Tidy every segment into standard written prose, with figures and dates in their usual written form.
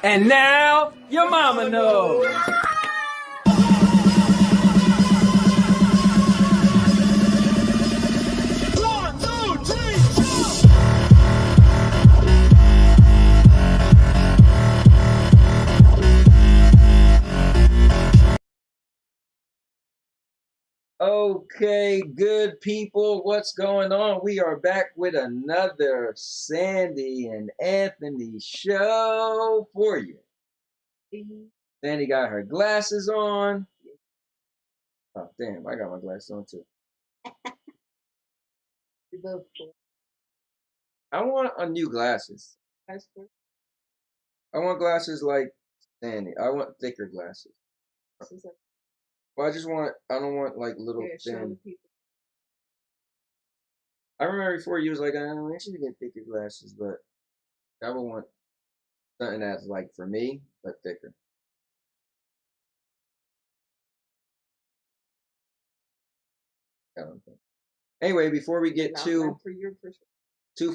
And now your mama knows. Okay, good people, what's going on? We are back with another Sandy and Anthony show for you. Sandy got her glasses on. Oh, damn, I got my glasses on too. I want a new glasses. I want glasses like Sandy. I want thicker glasses. Well, I don't want like little thin. I remember before you was like, I should get thicker glasses, but I would want something that's like for me, but thicker. Anyway, before we get too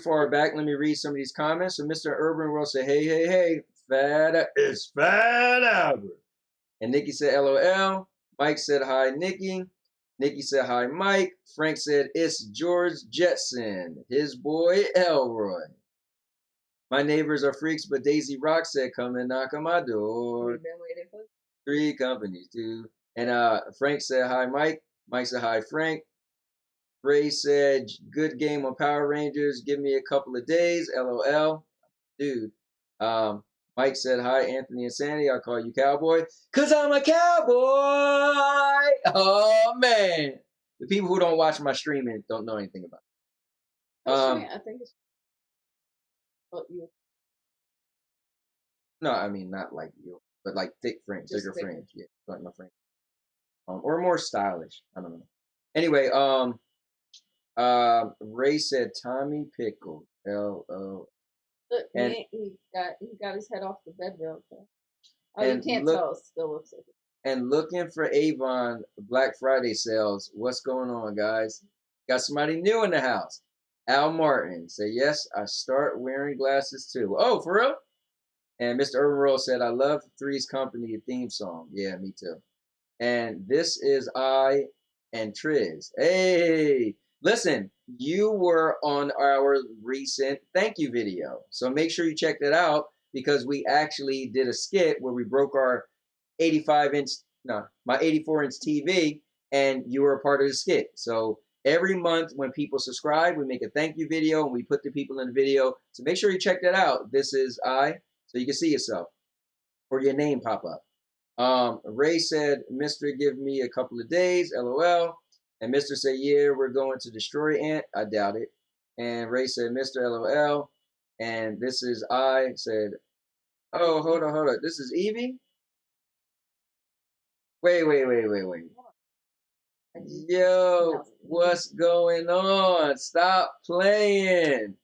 far back, let me read some of these comments. So Mr. Urban World said, hey, it's Fat Albert. And Nikki said, LOL. Mike said, hi, Nikki. Nikki said, hi, Mike. Frank said, it's George Jetson, his boy Elroy. My neighbors are freaks, but Daisy Rock said, come and knock on my door. We've been waiting for 3 companies, dude. And Frank said, hi, Mike. Mike said, hi, Frank. Ray said, good game on Power Rangers. Give me a couple of days. LOL. Dude. Mike said, hi, Anthony and Sandy. I'll call you Cowboy. Because I'm a cowboy. Oh, man. The people who don't watch my streaming don't know anything about it. I think it's you. No, I mean, not like you, but like thick frames, bigger frames. Yeah, like my frame. Or more stylish. I don't know. Anyway, Ray said Tommy Pickle. L-O. Look, he got his head off the bed real quick. Oh, you can't tell. It still looks like it. And looking for Avon Black Friday sales. What's going on, guys? Got somebody new in the house. Al Martin said, yes, I start wearing glasses too. Oh, for real? And Mr. Urban Roll said, I love Three's Company theme song. Yeah, me too. And this is I and Triz. Hey, listen, you were on our recent thank you video. So make sure you check that out because we actually did a skit where we broke our my 84-inch TV, and you were a part of the skit. So every month when people subscribe, we make a thank you video and we put the people in the video. So make sure you check that out. This is I, so you can see yourself or your name pop up. Ray said, Mr. give me a couple of days, LOL. And Mr. said, yeah, we're going to destroy Ant. I doubt it. And Ray said, Mr. LOL. And this is I said, oh, hold on. This is Evie? Wait. Yo, what's going on? Stop playing.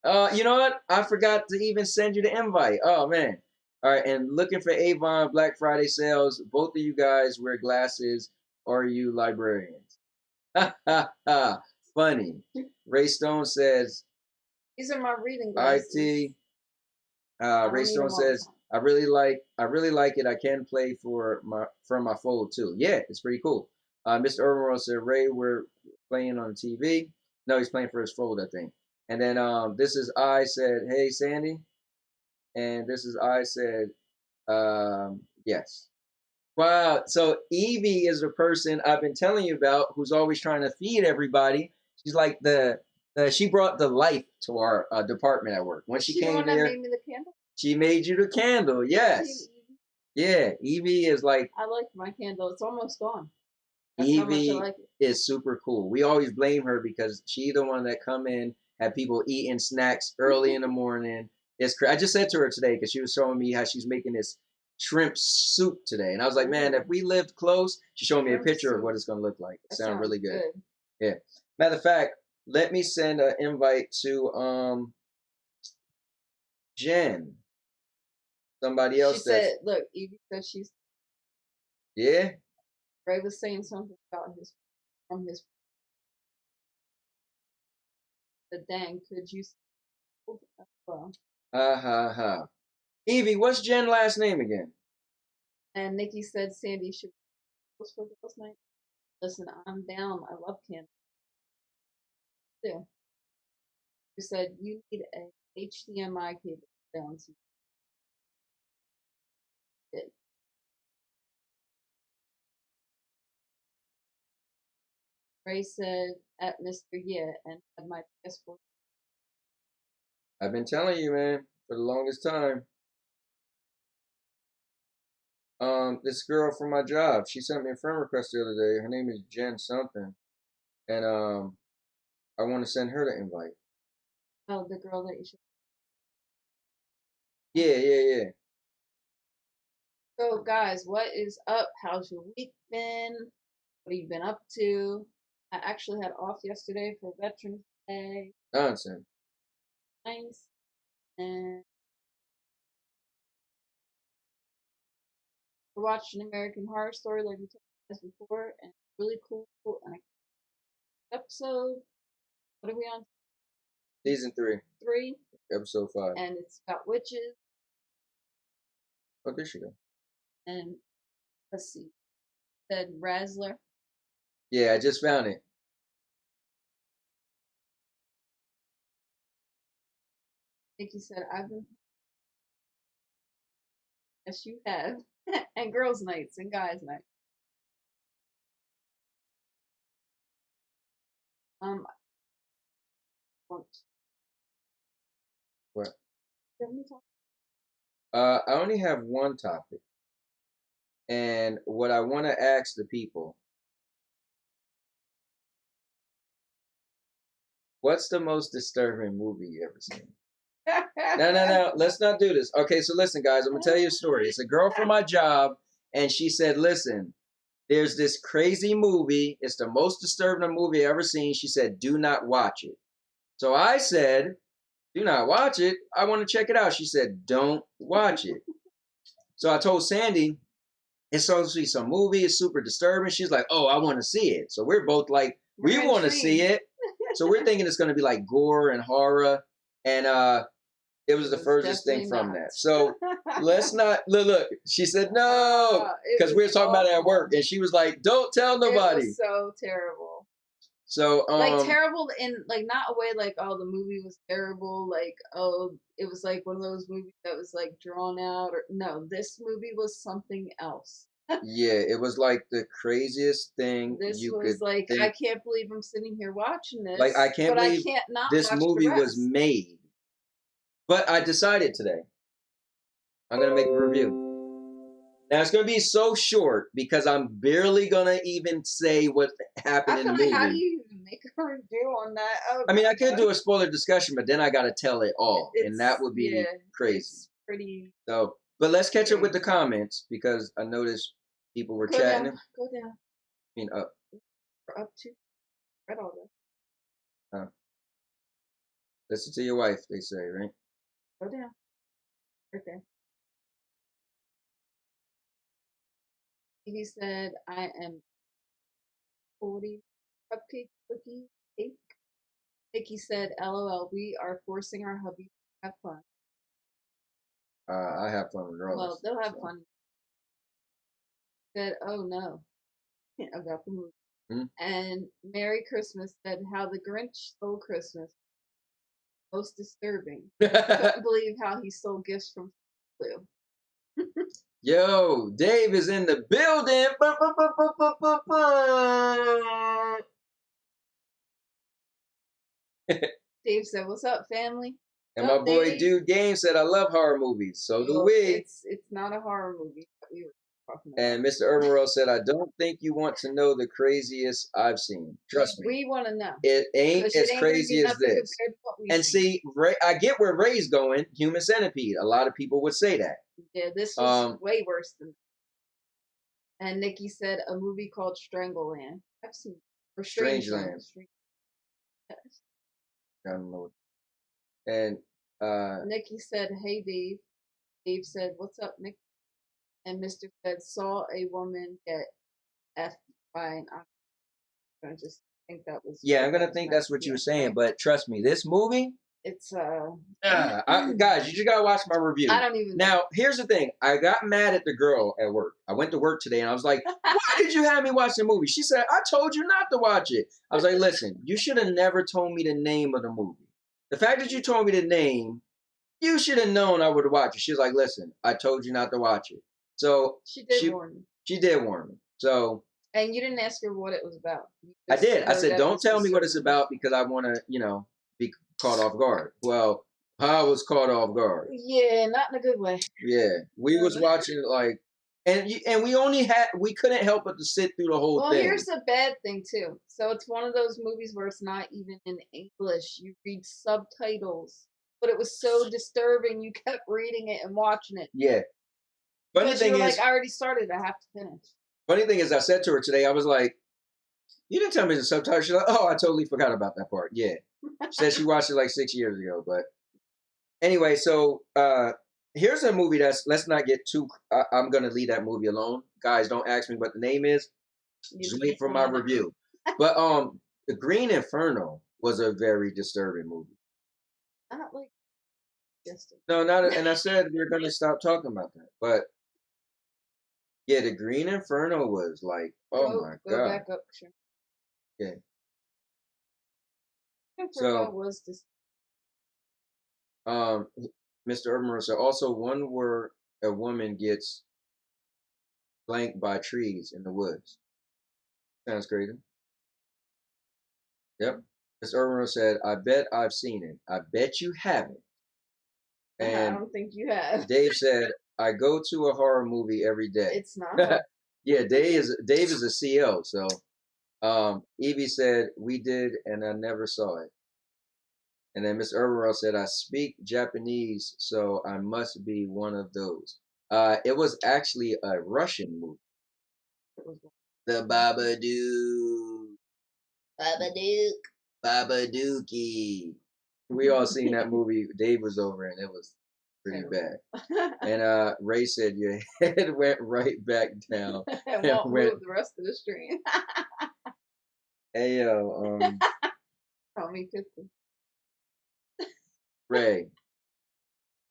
You know what? I forgot to even send you the invite. Oh, man. All right, and looking for Avon Black Friday sales. Both of you guys wear glasses. Are you librarians? Ha, ha, ha. Funny. Ray Stone says, these are my reading glasses. IT. Ray Stone says, I really like it. I can play from my fold too. Yeah, it's pretty cool. Mr. Urban said, Ray, we're playing on the TV. No, he's playing for his fold, I think. And then this is I said, hey Sandy. And this is I said, yes. Wow. So Evie is the person I've been telling you about who's always trying to feed everybody. She's like she brought the life to our department at work. When she came there, made me the candle? She made you the candle. Yes. Yeah. Evie is like. I like my candle. It's almost gone. That's Evie like is super cool. We always blame her because she's the one that come in, have people eating snacks early in the morning. It's crazy. I just said to her today because she was showing me how she's making this shrimp soup today. And I was like, man, if we lived close, she showed me a picture of what it's going to look like. It sounds really good. Yeah. Matter of fact, let me send an invite to Jen. Somebody else. She said, look, Evie said she's. Yeah. Ray was saying something about from his. The dang, could you? Well. Ha ha ha. Evie, what's Jen's last name again? And Nikki said Sandy should post for girls' night. Listen, I'm down. I love candy. Too. She said you need a HDMI cable down. Ray said at Mr. Yeah and had my PS4. I've been telling you, man, for the longest time. This girl from my job, she sent me a friend request the other day. Her name is Jen something, and I want to send her the invite. Oh, the girl that you should. Yeah. So, guys, what is up? How's your week been? What have you been up to? I actually had off yesterday for Veterans Day. Nonsense. Nice. And we're watching American Horror Story like we told you guys before, and it's really cool. And episode, what are we on? Season 3. 3. Episode 5. And it's about witches. Oh, there she go. And let's see. Said Razzler. Yeah, I just found it. Nikki said, I've been. Yes, you have. And girls' nights and guys' nights. What? I only have one topic. And what I want to ask the people, what's the most disturbing movie you ever seen? No. Let's not do this. Okay, so listen, guys. I'm going to tell you a story. It's a girl from my job, and she said, listen, there's this crazy movie. It's the most disturbing movie I've ever seen. She said, do not watch it. So I said, do not watch it. I want to check it out. She said, don't watch it. So I told Sandy, it's supposed to be some movie. It's super disturbing. She's like, oh, I want to see it. So we're both like, we want to see it. So we're thinking it's going to be like gore and horror. And it was the furthest thing from that. So let's not look. She said no because we were talking about it at work, and she was like, "Don't tell nobody." It was so terrible. So like terrible in like not a way like oh the movie was terrible like oh it was like one of those movies that was like drawn out or no this movie was something else. Yeah, it was like the craziest thing this you was could like think. I can't believe I'm sitting here watching this. Like I can't believe I can't not this watch movie was made. But I decided today I'm gonna make a review. Now it's gonna be so short because I'm barely gonna even say what happened in the movie. How do you even make a review on that? Oh, I mean, I could do a spoiler discussion, but then I gotta tell it all, and that would be crazy. It's pretty. So, but let's catch up with the comments because I noticed people were chatting. Go down. I mean, up. We're up to. Read all this. Listen to your wife, they say, right? Go down. Right there. He said, I am 40 cupcake cookie cake. Nikki said, LOL, we are forcing our hubby to have fun. I have fun regardless. Well, they'll have fun. Said, oh no. About the movie. Hmm? And Merry Christmas said, how the Grinch stole Christmas. Most disturbing. Couldn't believe how he stole gifts from Blue. Yo, Dave is in the building. Dave said, what's up, family? And my boy Dude Game said, I love horror movies. So do we. It's not a horror movie that we were talking about. And Mr. Urban World said, I don't think you want to know the craziest I've seen. Trust me. We want to know. It ain't as crazy as this. And see, Ray, I get where Ray's going. Human Centipede. A lot of people would say that. Yeah, this was way worse than that. And Nikki said a movie called Strangleland. I've seen or Strangeland. I don't know. And Nikki said, hey Dave. Dave said, what's up, Nick? And Mr. said, saw a woman get F by an I just think that was. Yeah, I'm gonna think that's what you were saying, but trust me, this movie It's guys, you just gotta watch my review. I don't even know. Now, here's the thing. I got mad at the girl at work. I went to work today and I was like, why did you have me watch the movie? She said, I told you not to watch it. I was like, listen, you should have never told me the name of the movie. The fact that you told me the name, you should have known I would have watched it. She was like, listen, I told you not to watch it. So she did warn me. She did warn me. So and you didn't ask her what it was about. I did. I said, don't tell me what it's about because I want to, be caught off guard. Well, I was caught off guard. Yeah, not in a good way. Yeah, we was watching like, and we couldn't help but to sit through the whole thing. Well, here's the bad thing too. So it's one of those movies where it's not even in English. You read subtitles, but it was so disturbing. You kept reading it and watching it. Yeah. Funny thing is, like, I already started. I have to finish. Funny thing is, I said to her today, I was like, you didn't tell me the subtitles. She's like, oh, I totally forgot about that part. Yeah. She said she watched it like 6 years ago. But anyway, so here's a movie let's not get too, I'm going to leave that movie alone. Guys, don't ask me what the name is. Just wait for my review. But The Green Inferno was a very disturbing movie. Not like no, not, and I said we're going to stop talking about that. But yeah, The Green Inferno was like, oh my God. Go back up, sure. Yeah. So was this? Mr. Urban said also one where a woman gets blanked by trees in the woods. Sounds crazy. Yep. Mr. Urban said, I bet I've seen it. I bet you haven't. And I don't think you have. Dave said, I go to a horror movie every day. It's not. Yeah, Dave is a CO, so Evie said, we did and I never saw it. And then Miss Urban said, I speak Japanese, so I must be one of those. It was actually a Russian movie. The Babadook. Babadookie. We all seen that movie. Dave was over and it was pretty bad. And Ray said your head went right back down. and won't move the rest of the stream. Hey yo, Call me 50. Ray,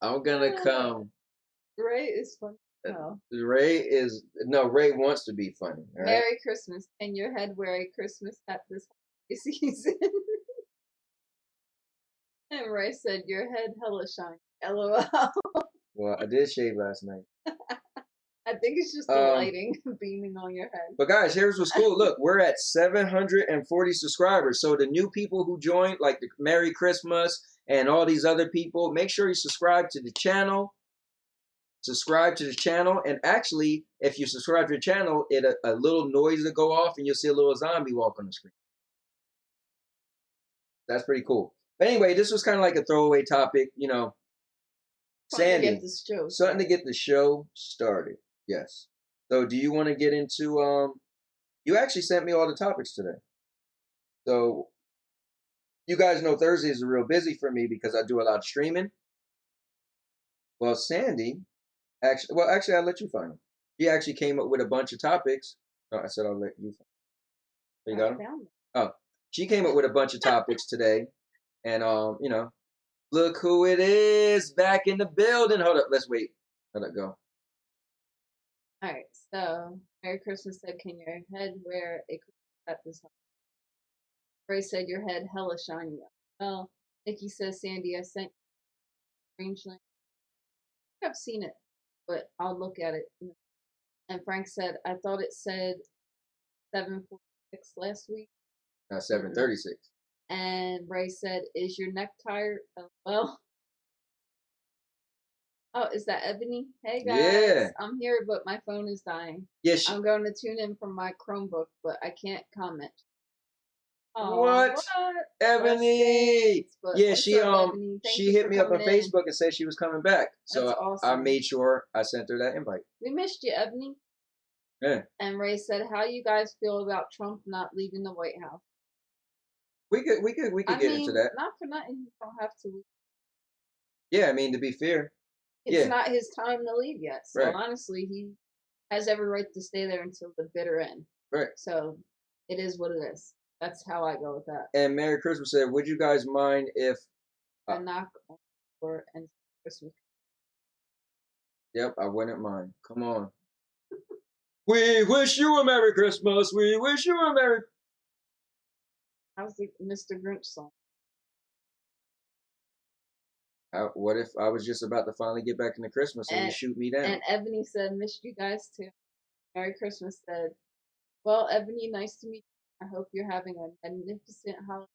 I'm gonna come. Ray is funny. No. Ray wants to be funny. Right? Merry Christmas. Can your head wear a Christmas hat this season? And Ray said, your head hella shiny. LOL. Well, I did shave last night. I think it's just the lighting beaming on your head. But guys, here's what's cool. Look, we're at 740 subscribers. So the new people who joined, like the Merry Christmas and all these other people, make sure you subscribe to the channel. Subscribe to the channel. And actually, if you subscribe to the channel, a little noise will go off and you'll see a little zombie walk on the screen. That's pretty cool. But anyway, this was kind of like a throwaway topic, Sandy, something to get the show started. Yes. So do you want to get into, you actually sent me all the topics today. So you guys know Thursdays are real busy for me because I do a lot of streaming. Well, Sandy, actually, I'll let you find them. She actually came up with a bunch of topics. Oh, I said I'll let you find them. You got them? Oh, she came up with a bunch of topics today. And, look who it is back in the building. Hold up. Let's wait. Let it go. All right. So, Merry Christmas said, can your head wear a Christmas hat this time? Ray said, your head hella shiny. Well, Nikki says, Sandy, I sent you strange link. I think I've seen it, but I'll look at it. And Frank said, I thought it said 7:46 last week. 7:36. And Ray said, is your neck tired? Well, oh, is that Ebony? Hey guys, yeah. I'm here, but my phone is dying. Yes. I'm going to tune in from my Chromebook, but I can't comment. Oh, what? Ebony? Yeah, she hit me up on Facebook and said she was coming back. So awesome. I made sure I sent her that invite. We missed you, Ebony. Yeah. And Ray said, how you guys feel about Trump not leaving the White House? We could get into that. Not for nothing, you don't have to leave. Yeah, I mean, to be fair. It's not his time to leave yet. So honestly, he has every right to stay there until the bitter end. Right. So it is what it is. That's how I go with that. And Merry Christmas said, would you guys mind if a knock on the door and Christmas. Yep, I wouldn't mind. Come on. We wish you a Merry Christmas. We wish you a Merry. How's the Mr. Grinch song? What if I was just about to finally get back into Christmas and you shoot me down? And Ebony said, "Missed you guys too." Merry Christmas said, "Well, Ebony, nice to meet you. I hope you're having a magnificent holiday,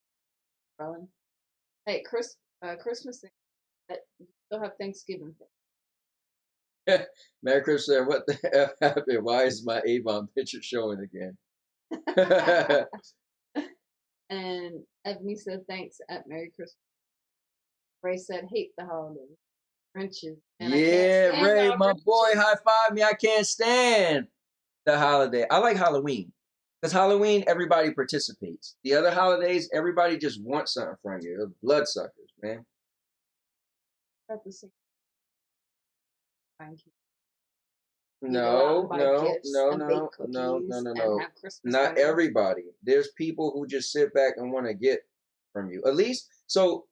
darling. Hey, Christmas Day, you still have Thanksgiving." Merry Christmas said, what the F happened? Why is my Avon picture showing again? And Ebony said, "Thanks at Merry Christmas." Ray said, "Hate the holidays. Grinches." And yeah, Ray, my Grinches. boy, high five me. I can't stand the holiday. I like Halloween. Because Halloween, everybody participates. The other holidays, everybody just wants something from you. They're bloodsuckers, man. At the same time. No. Not everybody. There's people who just sit back and want to get from you. At least, so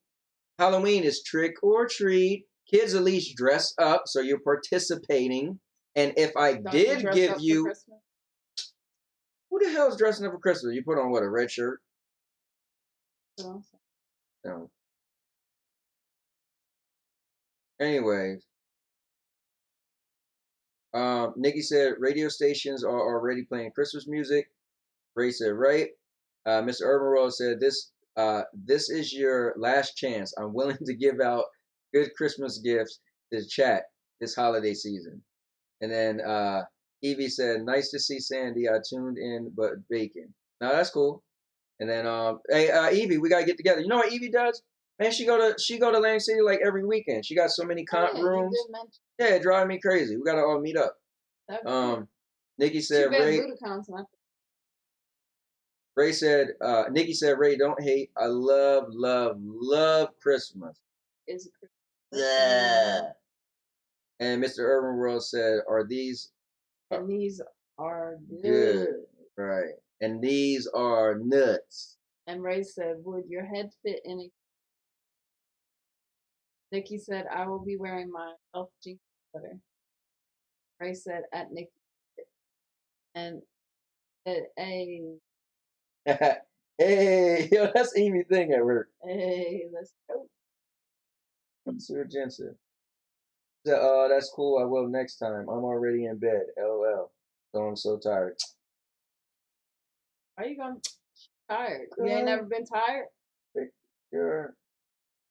Halloween is trick or treat. Kids at least dress up, so you're participating. And if I did give you, who the hell is dressing up for Christmas? You put on what, a red shirt? No. Anyways, Nikki said radio stations are already playing Christmas music. Ray said, right. Mr. Urban World said, this is your last chance. I'm willing to give out good Christmas gifts to chat this holiday season. And then Evie said, nice to see Sandy. I tuned in, but bacon. Now that's cool. And then hey Evie, we gotta get together. You know what Evie does? Man, she go to Land City like every weekend. She got so many comp rooms. Yeah, it drives me crazy. We gotta all meet up. Nikki said Ray said, Nikki said, Ray, don't hate. I love Christmas. Is it Christmas? Yeah. And Mr. Urban World said, are these? And these are good. Right. And these are nuts. And Ray said, would your head fit in a... Nikki said, I will be wearing my elf jeans sweater. Ray said, at Nikki. And said, hey. Hey, yo, that's Amy thing at work. Hey, let's go. Let's see what Jen said. So, that's cool. I will next time. I'm already in bed. LOL. So I'm so tired. Why are you going tired? You ain't never been tired? Pick your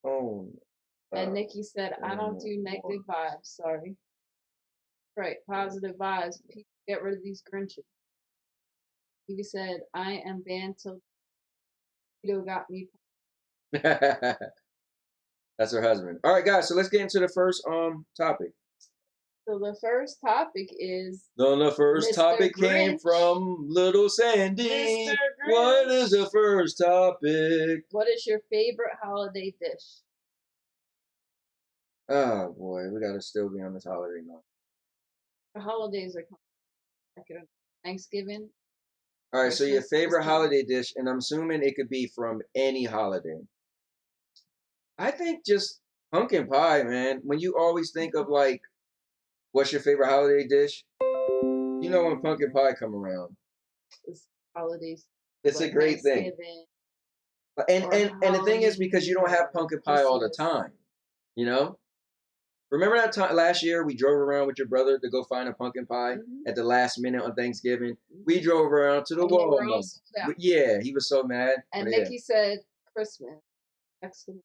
own. And Nikki said, I don't do negative vibes. Sorry. Right. Positive vibes. People get rid of these Grinches. Evie said, I am banned till Vito got me. That's her husband. All right, guys. So let's get into the first topic. So the first topic is... The first topic came from Little Sandy. What is the first topic? What is your favorite holiday dish? Oh, boy. We got to still be on this holiday note. The holidays are coming. Thanksgiving. All right, so your favorite holiday dish, and I'm assuming it could be from any holiday. I think just pumpkin pie, man. When you always think of, like, what's your favorite holiday dish? You know when pumpkin pie come around. It's holidays. It's a great thing. And the thing is, because you don't have pumpkin pie all the time, you know? Remember that time last year we drove around with your brother to go find a pumpkin pie at the last minute on Thanksgiving? We drove around to the Walmart. Yeah, he was so mad. And Nikki said Christmas. Excellent.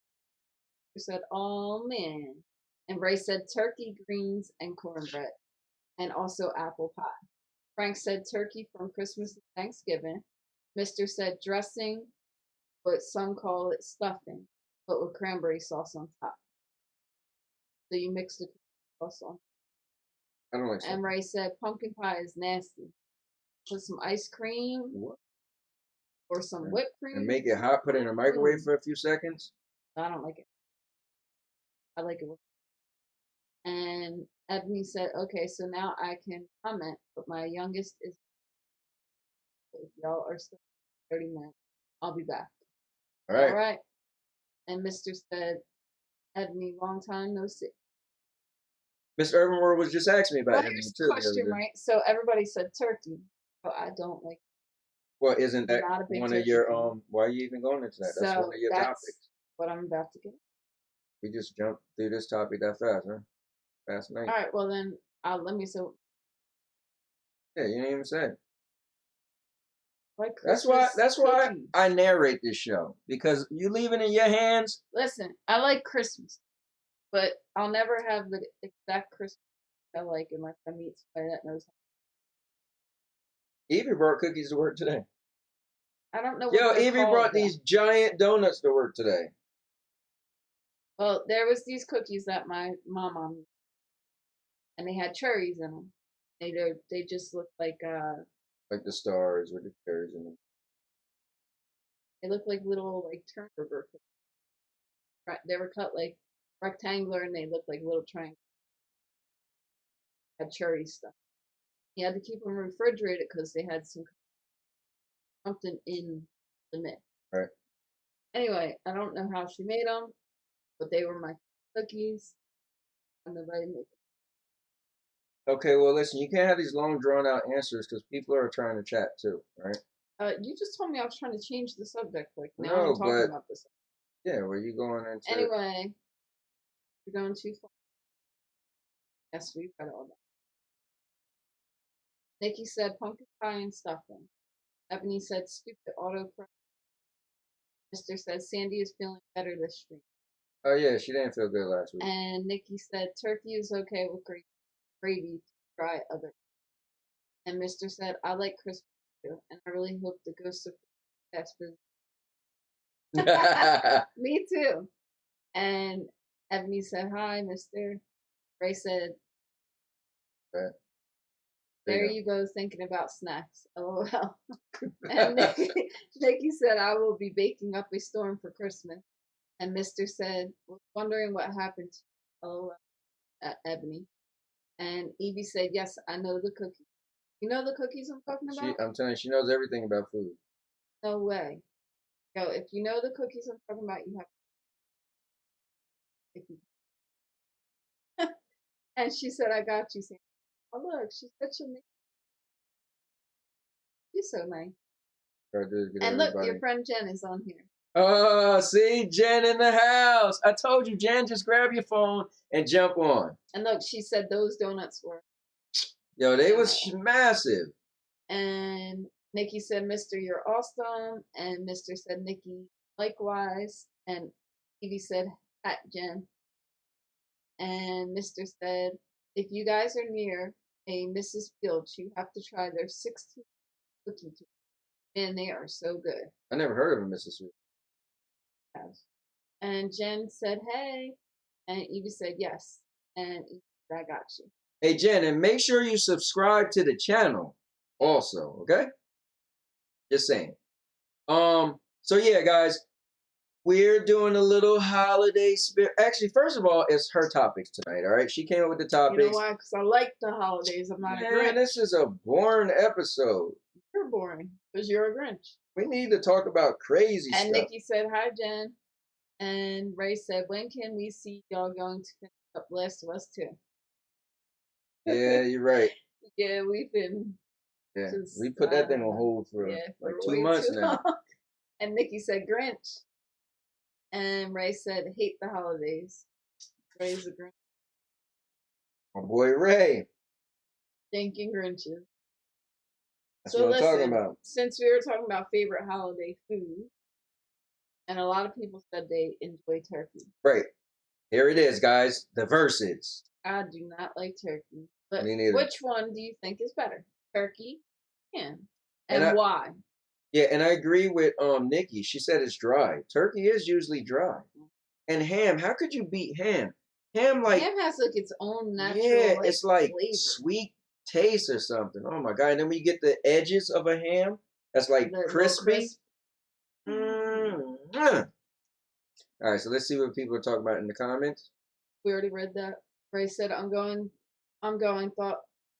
She said, oh man. And Ray said turkey, greens, and cornbread. And also apple pie. Frank said turkey from Christmas to Thanksgiving. Mr. said dressing, but some call it stuffing, but with cranberry sauce on top. So you mix the sauce on. I don't like that. And Ray said pumpkin pie is nasty. Put some ice cream or some whipped cream. And make it hot, put it in a microwave for a few seconds. I don't like it. I like it. And Ebony said, okay, so now I can comment, but my youngest is... If y'all are still 30 minutes, I'll be back. All right. All right. And Mr. said, Ebony, long time no see. Mr. Urban World was just asking me about Well, Ebony here's too the the other question, day. right? So everybody said turkey, but I don't like. Well, isn't that Not a big one of turkey your fan. why are you even going into that? That's one So of your that's topics. what I'm about to get. We just jumped through this topic that fast, huh? Fast night. All right, well then, let me. So Yeah, you didn't even say it. like That's why. Christmas That's why cookies. I narrate this show because you leave it in your hands. Listen, I like Christmas, but I'll never have the exact Christmas I like unless I meet somebody that knows. Evie brought cookies to work today. I don't know what Yo, they're Evie called. brought these giant donuts to work today. Well, there was these cookies that my mom made, and they had cherries in them. They just looked like the stars with the cherries in them. they looked like little like Turner cookies. They were cut like rectangular, and they looked like little triangles. Had cherry stuff. You had to keep them refrigerated because they had something in the mix. Right. Anyway, I don't know how she made them, but they were my cookies. And nobody made them. Okay, well, listen, you can't have these long, drawn-out answers because people are trying to chat too, right? You just told me I was trying to change the subject. Like now No, I'm talking but about this. yeah, were you going into? Anyway, you're going too far. Yes, we've got all that. Nikki said pumpkin pie and stuffing. Ebony said stupid autocorrect. Mr. says Sandy is feeling better this stream. Oh yeah, she didn't feel good last week. And Nikki said turkey is okay with gravy to try other. And Mr. said I like Christmas too, and I really hope the ghost of past business. Me too. And Ebony said hi, Mr. Ray said, Right. there you go, thinking about snacks. LOL. And Nikki said, I will be baking up a storm for Christmas. And Mr. said, was wondering what happened to you. LOL at Ebony. And Evie said, yes, I know the cookies. You know the cookies I'm talking about? I'm telling you, she knows everything about food. No way. Yo, if you know the cookies I'm talking about, you have. And she said, I got you, Sam. Oh, look, she's such a nice. She's so nice. And look, your friend Jen is on here. Oh, see, Jen in the house. I told you, Jen, just grab your phone and jump on. And look, she said those donuts were. Yo, they was massive. And Nikki said, Mr. You're awesome. And Mr. said, Nikki, likewise. And Evie said, at Jen. And Mr. said, if you guys are near a Mrs. Fields, you have to try their 16 cookie cakes. And they are so good. I never heard of a Mrs. Fields. And Jen said, hey. And Evie said, yes. And Evie said, I got you. Hey, Jen, and make sure you subscribe to the channel also, okay? Just saying. So yeah, guys, we're doing a little holiday spirit. Actually, first of all, it's her topics tonight, all right? She came up with the topics. You know why? Because I like the holidays. I'm not a Grinch. This is a boring episode. You're boring because you're a Grinch. We need to talk about crazy stuff. And Nikki said, hi, Jen. And Ray said, when can we see y'all going to finish up Last of Us 2? Yeah, you're right. Yeah, we've been. Yeah, we put that thing on hold for like 2 months now. And Nikki said, Grinch. And Ray said, hate the holidays. Ray's a Grinch. My boy Ray. Thinking Grinches. That's what I'm talking about. Since we were talking about favorite holiday food, and a lot of people said they enjoy turkey. Right. Here it is, guys. The verses. I do not like turkey. But Me neither. which one do you think is better? Turkey? And why? Yeah, and I agree with Nikki. She said it's dry. Turkey is usually dry. And ham, how could you beat ham? Ham has like its own natural it's like flavor. Sweet taste or something. Oh my god. And then when you get the edges of a ham, that's like crispy. All right, so let's see what people are talking about in the comments. We already read that. Ray said, I'm going, thought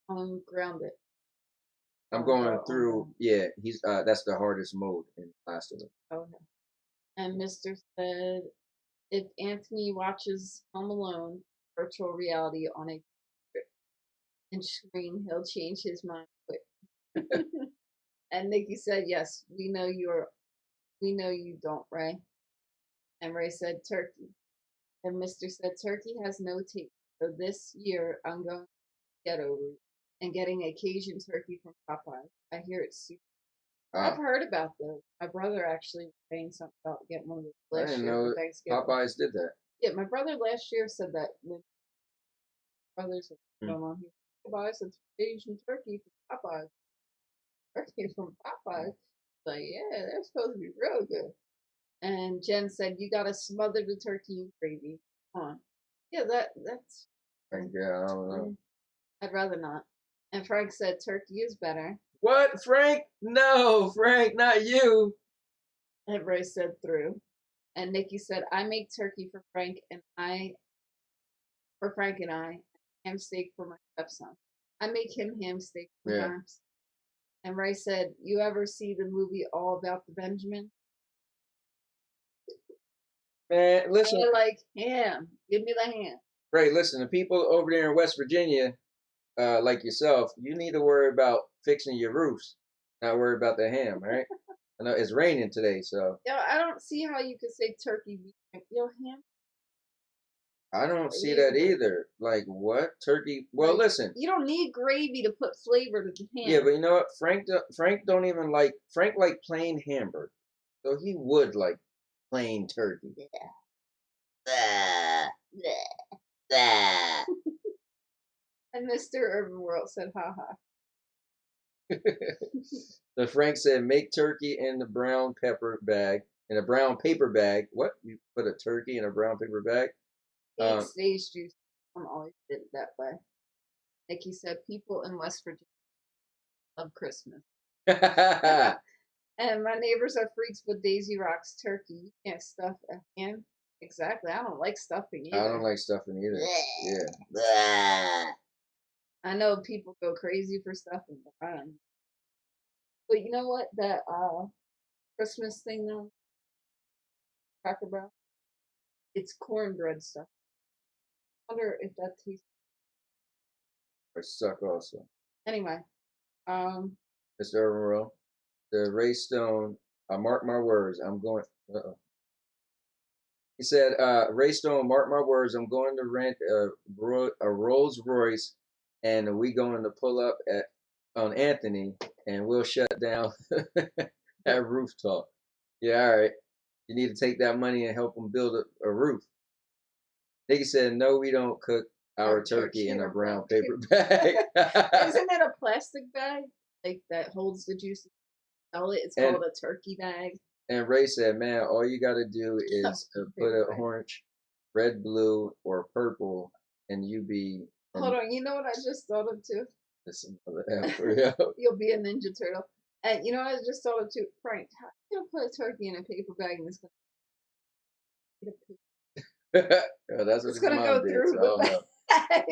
I'm grounded. I'm going through, yeah, he's that's the hardest mode in Last of Us. Okay. And Mr. said, if Anthony watches Home Alone virtual reality on a screen, he'll change his mind quick. And Nikki said, "Yes, we know you don't, Ray." And Ray said, "Turkey." And Mr. said, "Turkey has no taste. So this year I'm going to get over it and getting a Cajun turkey from Popeye. I hear it's super." I've heard about those. My brother actually was saying something about getting one of those last year for Thanksgiving. Popeyes did that. Yeah, my brother last year said that when brothers were going on, he buy some Asian turkey from Popeyes. Turkey from Popeyes. Like, yeah, they're supposed to be real good. And Jen said, "You gotta smother the turkey in gravy." Come on. Yeah, that's. Yeah, I don't know. I'd rather not. And Frank said, "Turkey is better." What, Frank? No, Frank, not you. And Ray said, "Through." And Nikki said, "I make turkey for Frank and I, ham steak for my stepson. I make him ham steak sometimes." Yeah. And Ray said, "You ever see the movie All About the Benjamin?" Man, listen. I like ham. Give me the ham. Ray, listen, the people over there in West Virginia, like yourself, you need to worry about fixing your roofs, not worry about the ham, right? I know it's raining today, so. Yeah, I don't see how you could say turkey ham. I don't see that either. Like, what? Turkey? Well, like, listen. You don't need gravy to put flavor to the ham. Yeah, but you know what? Frank don't even like, Frank like plain hamburger. So he would like plain turkey. Yeah. And Mr. Urban World said, "Haha." So Frank said, "Make turkey in the brown paper bag. What? You put a turkey in a brown paper bag?" Eat stage juice. I'm always did it that way. Nikki said, "People in West Virginia love Christmas." And my neighbors are freaks with Daisy Rock's turkey. You can't stuff a ham. Exactly. I don't like stuffing either. I don't like stuffing either. Yeah. I know people go crazy for stuffing, but I don't. But you know what? That Christmas thing though, Cracker Barrel, it's cornbread stuff. I wonder if that tastes. Or suck also. Anyway, Mr. Urban, the Ray Stone. I mark my words. I'm going. He said, "Ray Stone, mark my words. I'm going to rent a Rolls Royce, and we going to pull up on Anthony, and we'll shut down that roof talk." Yeah, all right. You need to take that money and help them build a roof. Nikki said, "No, we don't cook our turkey in a brown paper bag." Isn't it a plastic bag like that holds the juice? It's called a turkey bag. And Ray said, "Man, all you got to do is put an orange, red, blue, or purple, and you be." Hold on, you know what I just thought of too? That's another F for you. You'll be a Ninja Turtle. And you know what I just thought of too? Frank, how are you going to put a turkey in a paper bag and it's going to... That's what it's going to go through. So I don't know.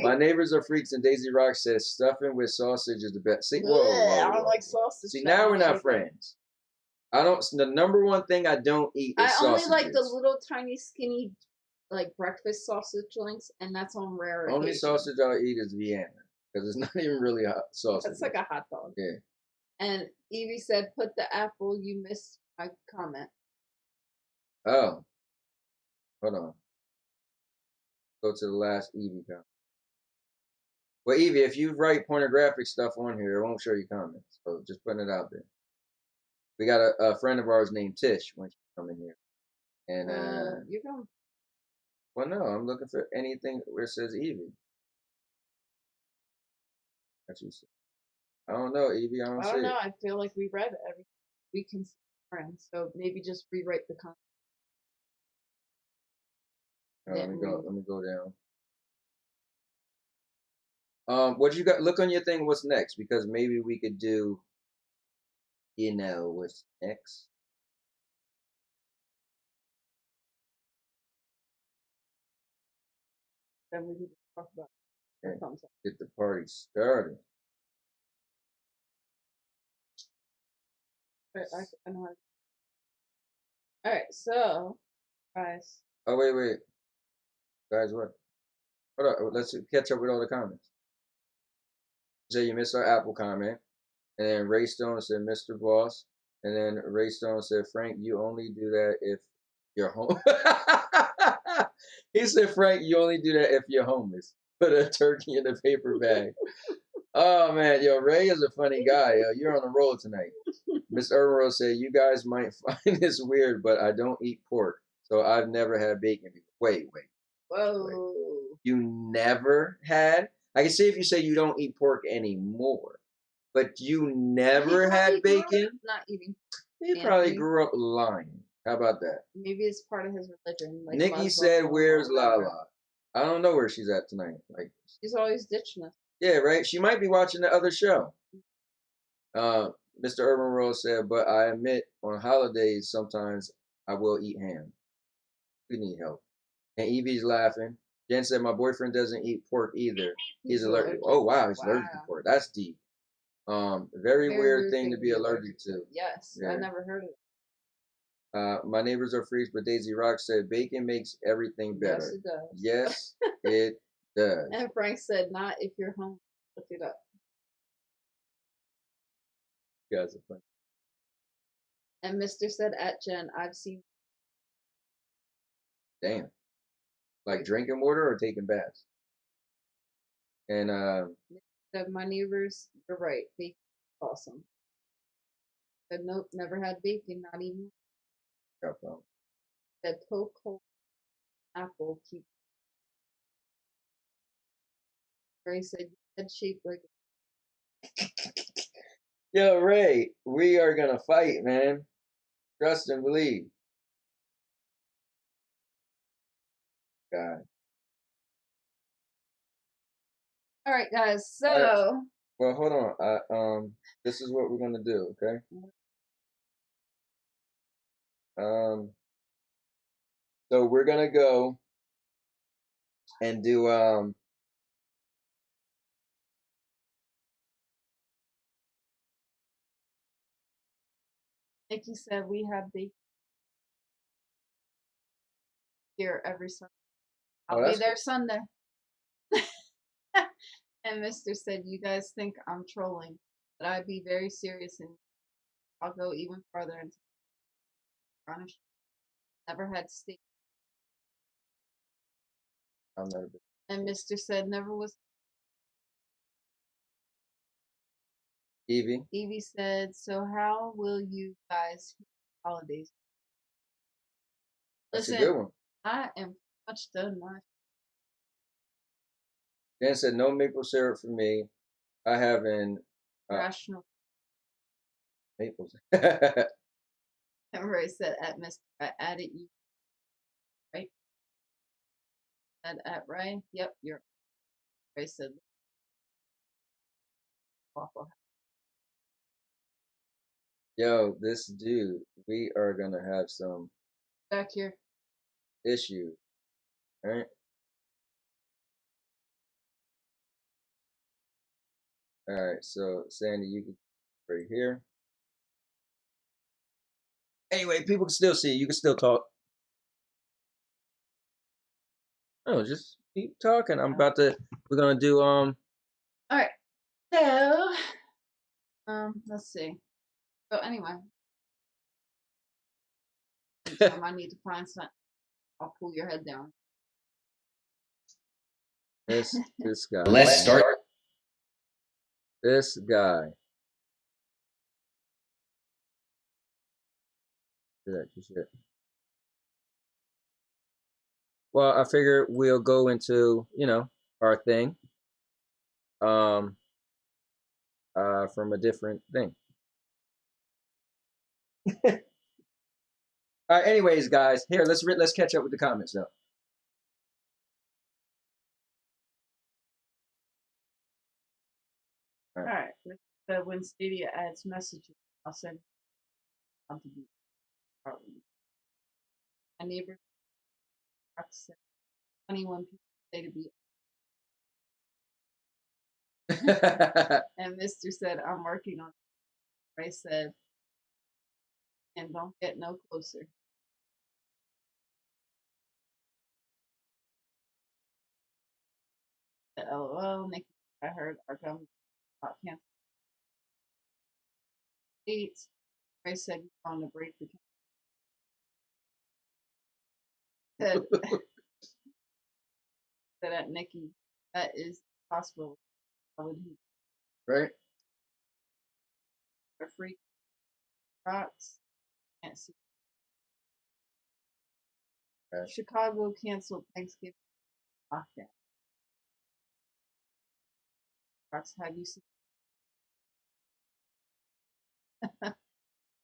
My neighbors are freaks, and Daisy Rock says stuffing with sausage is the best. See, I don't like sausage. See, now we're not friends. I don't. The number one thing I don't eat is sausages. I only like the little tiny skinny, like breakfast sausage links, and that's on rare occasion. Only sausage I'll eat is Vienna because it's not even really hot sausage. That's like a hot dog. Yeah. And Evie said, "Put the apple. You missed my comment." Oh. Hold on. Go to the last Evie comment. Well, Evie, if you write pornographic stuff on here, it won't show you comments. So just putting it out there. We got a friend of ours named Tish when she come in here. And you're going. Well, no, I'm looking for anything where it says Evie. That's what you said. I don't know, Evie. I don't know. I feel like we read everything. We can see friends, so maybe just rewrite the comment. Let me go down. What you got? Look on your thing. What's next? Because maybe we could do. You know what's next? Then we need to talk about. Okay. Get the party started. I know how to... All right, so guys, Oh, wait. Guys, what? Hold on. Let's catch up with all the comments. So you missed our Apple comment. And then Ray Stone said, Mr. Boss. And then Ray Stone said, Frank, you only do that if you're home. He said, Frank, you only do that if you're homeless. Put a turkey in a paper bag. Oh, man. Yo, Ray is a funny guy. Yo, you're on the roll tonight. Miss Irwin said, you guys might find this weird, but I don't eat pork. So I've never had bacon before. Wait. Whoa. You never had? I can see if you say you don't eat pork anymore. But you never had bacon? Not eating. He probably grew up lying. How about that? Maybe it's part of his religion. Like Nikki said, "Where's Lala?" I don't know where she's at tonight. Like she's always ditching us. Yeah, right. She might be watching the other show. Mr. Urban Rose said, "But I admit, on holidays sometimes I will eat ham. We need help." And Evie's laughing. Jen said, "My boyfriend doesn't eat pork either. He's allergic." Oh wow, he's allergic to pork. That's deep. Very weird thing to be allergic to. Yes, yeah. I never heard of it. My neighbors are freaks, but Daisy Rock said bacon makes everything better. Yes, it does. Yes, it does. And Frank said, "Not if you're home. Look it up." You guys are funny. And Mr. said, "At Jen, I've seen." Damn. Like drinking water or taking baths. And said, "My neighbors, you're right. Bacon, awesome." Said, "Nope, never had bacon, not even." No problem. Said, "Poke hole, apple, keep." Ray said, "Head shaped like." Yo, Ray, we are gonna fight, man. Trust and believe. God. All right, guys. So. Right. Well, hold on. This is what we're gonna do, okay? So we're gonna go and do Nikki said we have bacon here every Sunday. I'll be there Sunday. And Mr. said, "You guys think I'm trolling, but I'd be very serious and I'll go even further into garnish. Never had steak." I'll never be. And Mr. said, "Never was." Evie. Evie said, "So how will you guys holidays?" That's Listen, a good one. I am much done. Dan said, "No maple syrup for me. I have an rational maple syrup." And Ray said, "At Mr. I added you, right?" At Ray, yep, you're. Ray said, "Waffle." Yo, this dude, we are gonna have some back here issues, right? All right, so Sandy, you can right here. Anyway, people can still see you. You can still talk. Oh, just keep talking. We're gonna do All right. So let's see. So anyway. I need to find something. I'll pull your head down. This guy. Let's start. This guy. Shit. Well, I figure we'll go into, our thing. From a different thing. All right, anyways, guys, here, let's catch up with the comments though. All right. So when Stadia adds messages, I'll send them to be my neighbor. 21 people say to be. And Mr. said, "I'm working on it." Ray said, "And don't get no closer." LOL. Nikki, I heard our government about cancel dates. I said you're on the break for said at Nikki, that is possible. How would he? Right. A freak rocks. Can't see. Right. Chicago canceled Thanksgiving lockdown. Rocks, have you seen?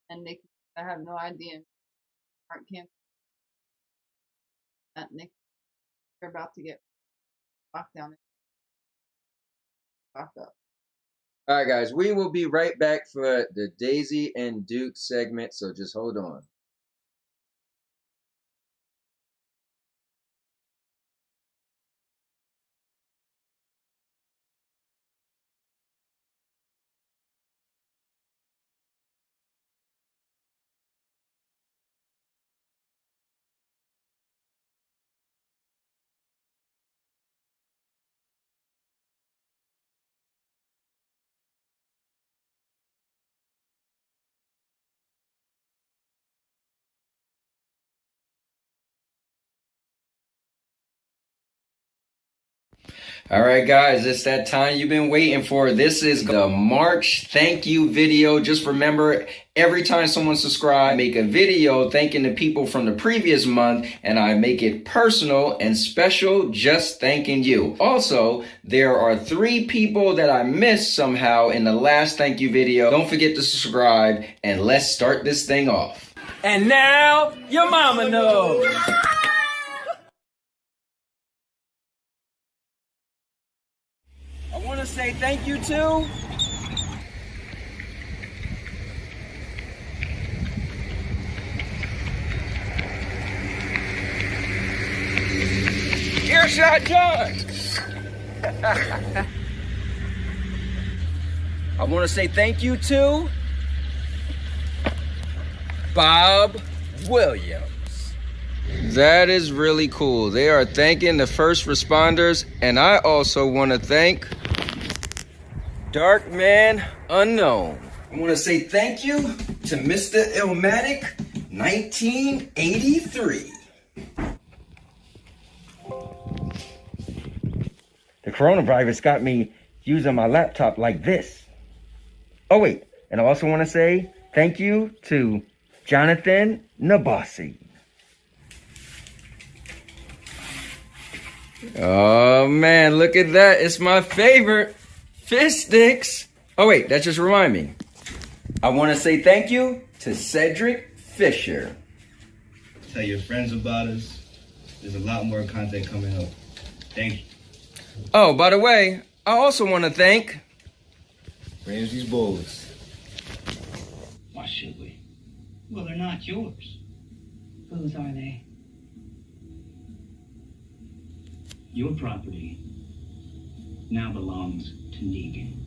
And Nikki, I have no idea. Aren't canceled. At Nikki, they're about to get locked down. Locked up. All right, guys, we will be right back for the Daisy and Duke segment, so just hold on. All right, guys, it's that time you've been waiting for. This is the March thank you video. Just remember, every time someone subscribes, I make a video thanking the people from the previous month, and I make it personal and special, just thanking you. Also, there are 3 people that I missed somehow in the last thank you video. Don't forget to subscribe, and let's start this thing off. And now, your mama knows. I want to say thank you to Earshot John. I want to say thank you to Bob Williams. That is really cool. They are thanking the first responders, and I also want to thank Dark Man Unknown. I want to say thank you to Mr. Illmatic 1983. The coronavirus got me using my laptop like this. Oh wait, and I also want to say thank you to Jonathan Nabasi. Oh man, look at that. It's my favorite. Fish sticks. Oh wait, that just reminded me. I want to say thank you to Cedric Fisher. Tell your friends about us. There's a lot more content coming up. Thank you. Oh, by the way, I also want to thank Ramsey's Bulls. Why should we? Well, they're not yours. Whose are they? Your property now belongs to Negan.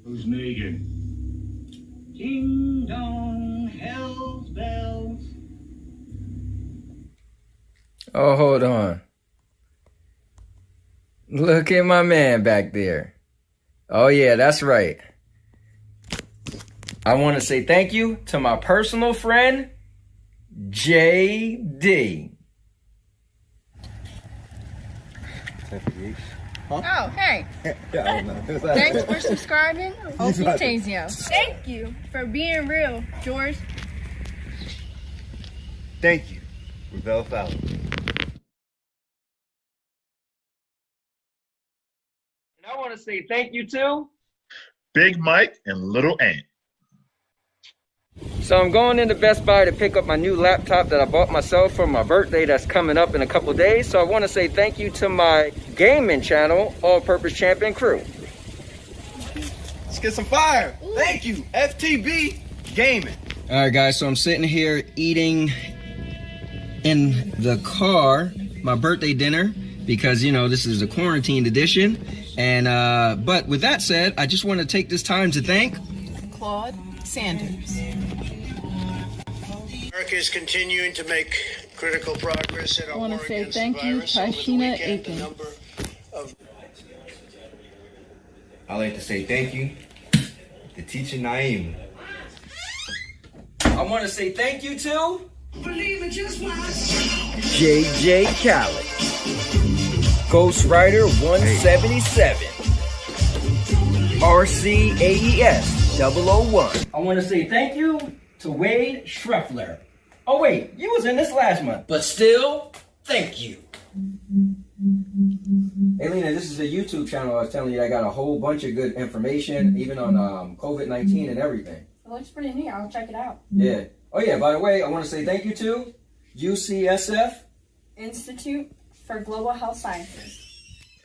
Who's Negan? Ding dong, hell's bells. Oh, hold on. Look at my man back there. Oh yeah, that's right. I want to say thank you to my personal friend, JD. Oh, hey. Thanks for subscribing. Hope you taste you. Thank you for being real, George. Thank you, Ravel Fowler. And I want to say thank you to Big Mike and Little Ant. So I'm going into Best Buy to pick up my new laptop that I bought myself for my birthday that's coming up in a couple days. So I want to say thank you to my gaming channel, All Purpose Champion Crew. Let's get some fire. Thank you, FTB Gaming. All right, guys, so I'm sitting here eating in the car my birthday dinner because, you know, this is a quarantined edition. And but with that said, I just want to take this time to thank Claude Sanders. America is continuing to make critical progress in our I want war to say against thank the you, virus. Over the Tashina weekend, the Aiken. number of I'd like to say thank you to teacher Naima. I want to say thank you to JJ Khaled, Ghostwriter 177, RCAES 001. I want to say thank you to Wade Schreffler. Oh wait, you was in this last month, but still, thank you. Hey Lena, this is a YouTube channel I was telling you I got a whole bunch of good information, even on COVID-19 and everything. It looks pretty neat. I'll check it out. Yeah. Oh yeah, by the way, I want to say thank you to UCSF Institute for Global Health Sciences.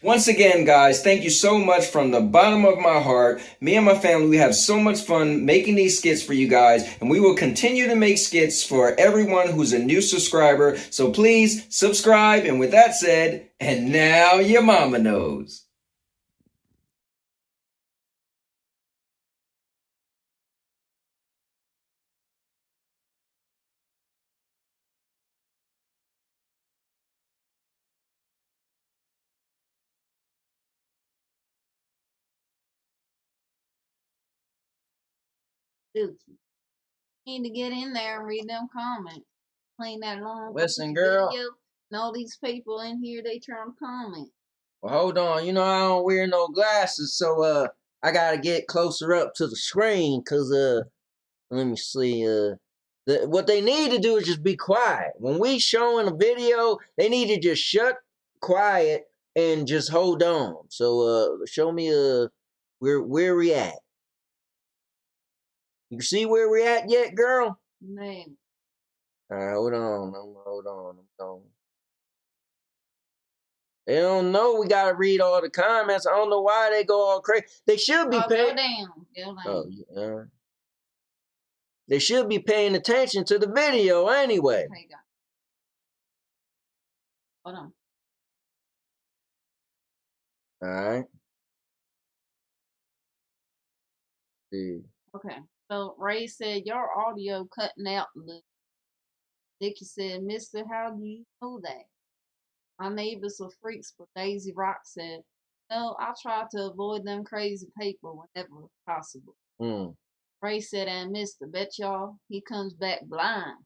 Once again, guys, thank you so much from the bottom of my heart. Me and my family, we have so much fun making these skits for you guys, and we will continue to make skits for everyone who's a new subscriber. So please subscribe. And with that said, and now your mama knows. Dude, you need to get in there and read them comments. Playing that long Listen, fucking girl. video, and all these people in here, they trying to comment. Well, hold on. You know, I don't wear no glasses, so, I gotta get closer up to the screen, cause, let me see, what they need to do is just be quiet. When we showing a video, they need to just shut quiet and just hold on. So, show me, where we at. You see where we at yet, girl? Man, Alright, hold on. They don't know we gotta read all the comments. I don't know why they go all crazy. They should be go paying. down. Oh, yeah. They should be paying attention to the video anyway. Okay, go. Hold on. Alright. See. Okay. So Ray said your audio cutting out a little. Nikki said, Mister, how do you know that? My neighbors are freaks, but Daisy Rock said, no, I try to avoid them crazy people whenever possible. Ray said, and Mister, bet y'all he comes back blind.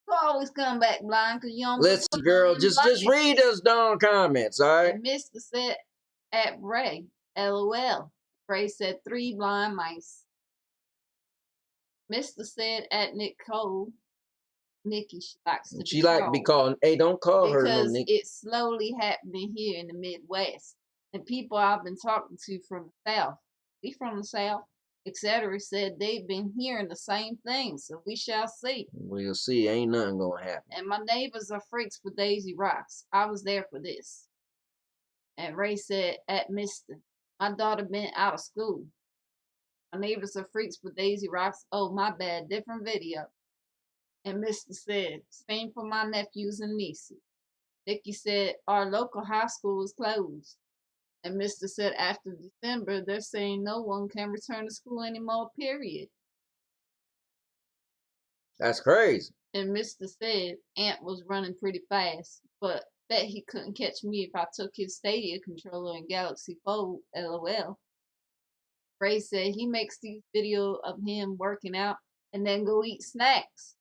You always come back blind because you don't Listen, girl, just read those darn comments, alright? And Mister said at Ray, LOL. Ray said 3 blind mice. Mister said at Nicole, Nikki, she likes to She like to be called. Hey, don't call her no Nikki. Because it's slowly happening here in the Midwest. And people I've been talking to from the South, we from the South, etc., said they've been hearing the same thing. So we shall see. We'll see. Ain't nothing gonna happen. And my neighbors are freaks with Daisy Rocks. I was there for this. And Ray said at Mister, my daughter been out of school. My neighbors are freaks with Daisy Rocks. Oh, my bad. Different video. And Mister said, same for my nephews and nieces. Nikki said, our local high school is closed. And Mister said, after December, they're saying no one can return to school anymore, period. That's crazy. And Mister said, Ant was running pretty fast, but bet he couldn't catch me if I took his Stadia controller and Galaxy Fold, LOL. Ray said he makes these videos of him working out and then go eat snacks.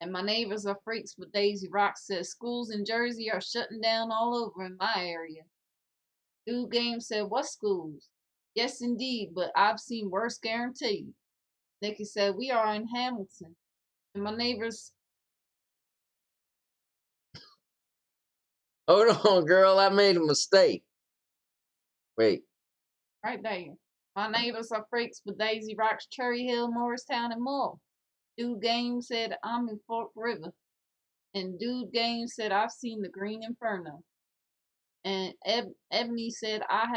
And my neighbors are freaks, but Daisy Rock says schools in Jersey are shutting down all over in my area. Dude Game said, what schools? Yes, indeed, but I've seen worse guaranteed. Nikki said, we are in Hamilton. And my neighbors... Hold on, girl. I made a mistake. Wait. Right there. My neighbors are freaks, but Daisy Rock's Cherry Hill, Morristown, and more. Dude Game said, I'm in Fork River. And Dude Game said, I've seen the Green Inferno. And Ebony said, I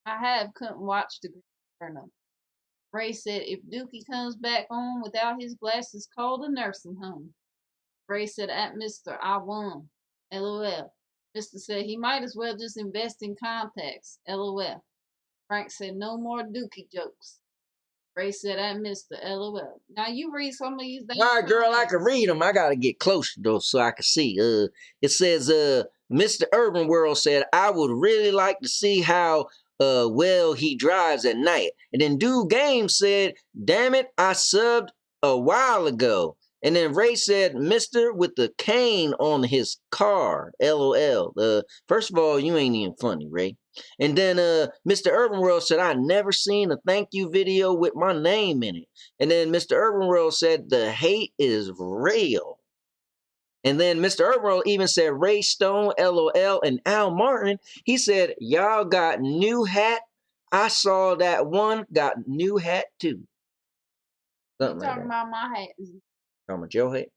have couldn't watch the Green Inferno. Ray said, if Dookie comes back on without his glasses, call the nursing home. Ray said, at Mister, I won. LOL. Mister said, he might as well just invest in contacts. LOL. Frank said, no more Dookie jokes. Ray said, I missed the LOL. Now you read some of these things. All right, girl, I can read them. I gotta get closer though, so I can see. It says, Mr. Urban World said, I would really like to see how well he drives at night. And then Dude Game said, damn it, I subbed a while ago. And then Ray said, Mr. with the cane on his car. LOL. First of all, you ain't even funny, Ray. And then Mr. Urban World said, I never seen a thank you video with my name in it. And then Mr. Urban World said, the hate is real. And then Mr. Urban World even said, Ray Stone, LOL. And Al Martin, he said, y'all got new hat. I saw that one got new hat too. Something talking about my hat. Talking about your hat?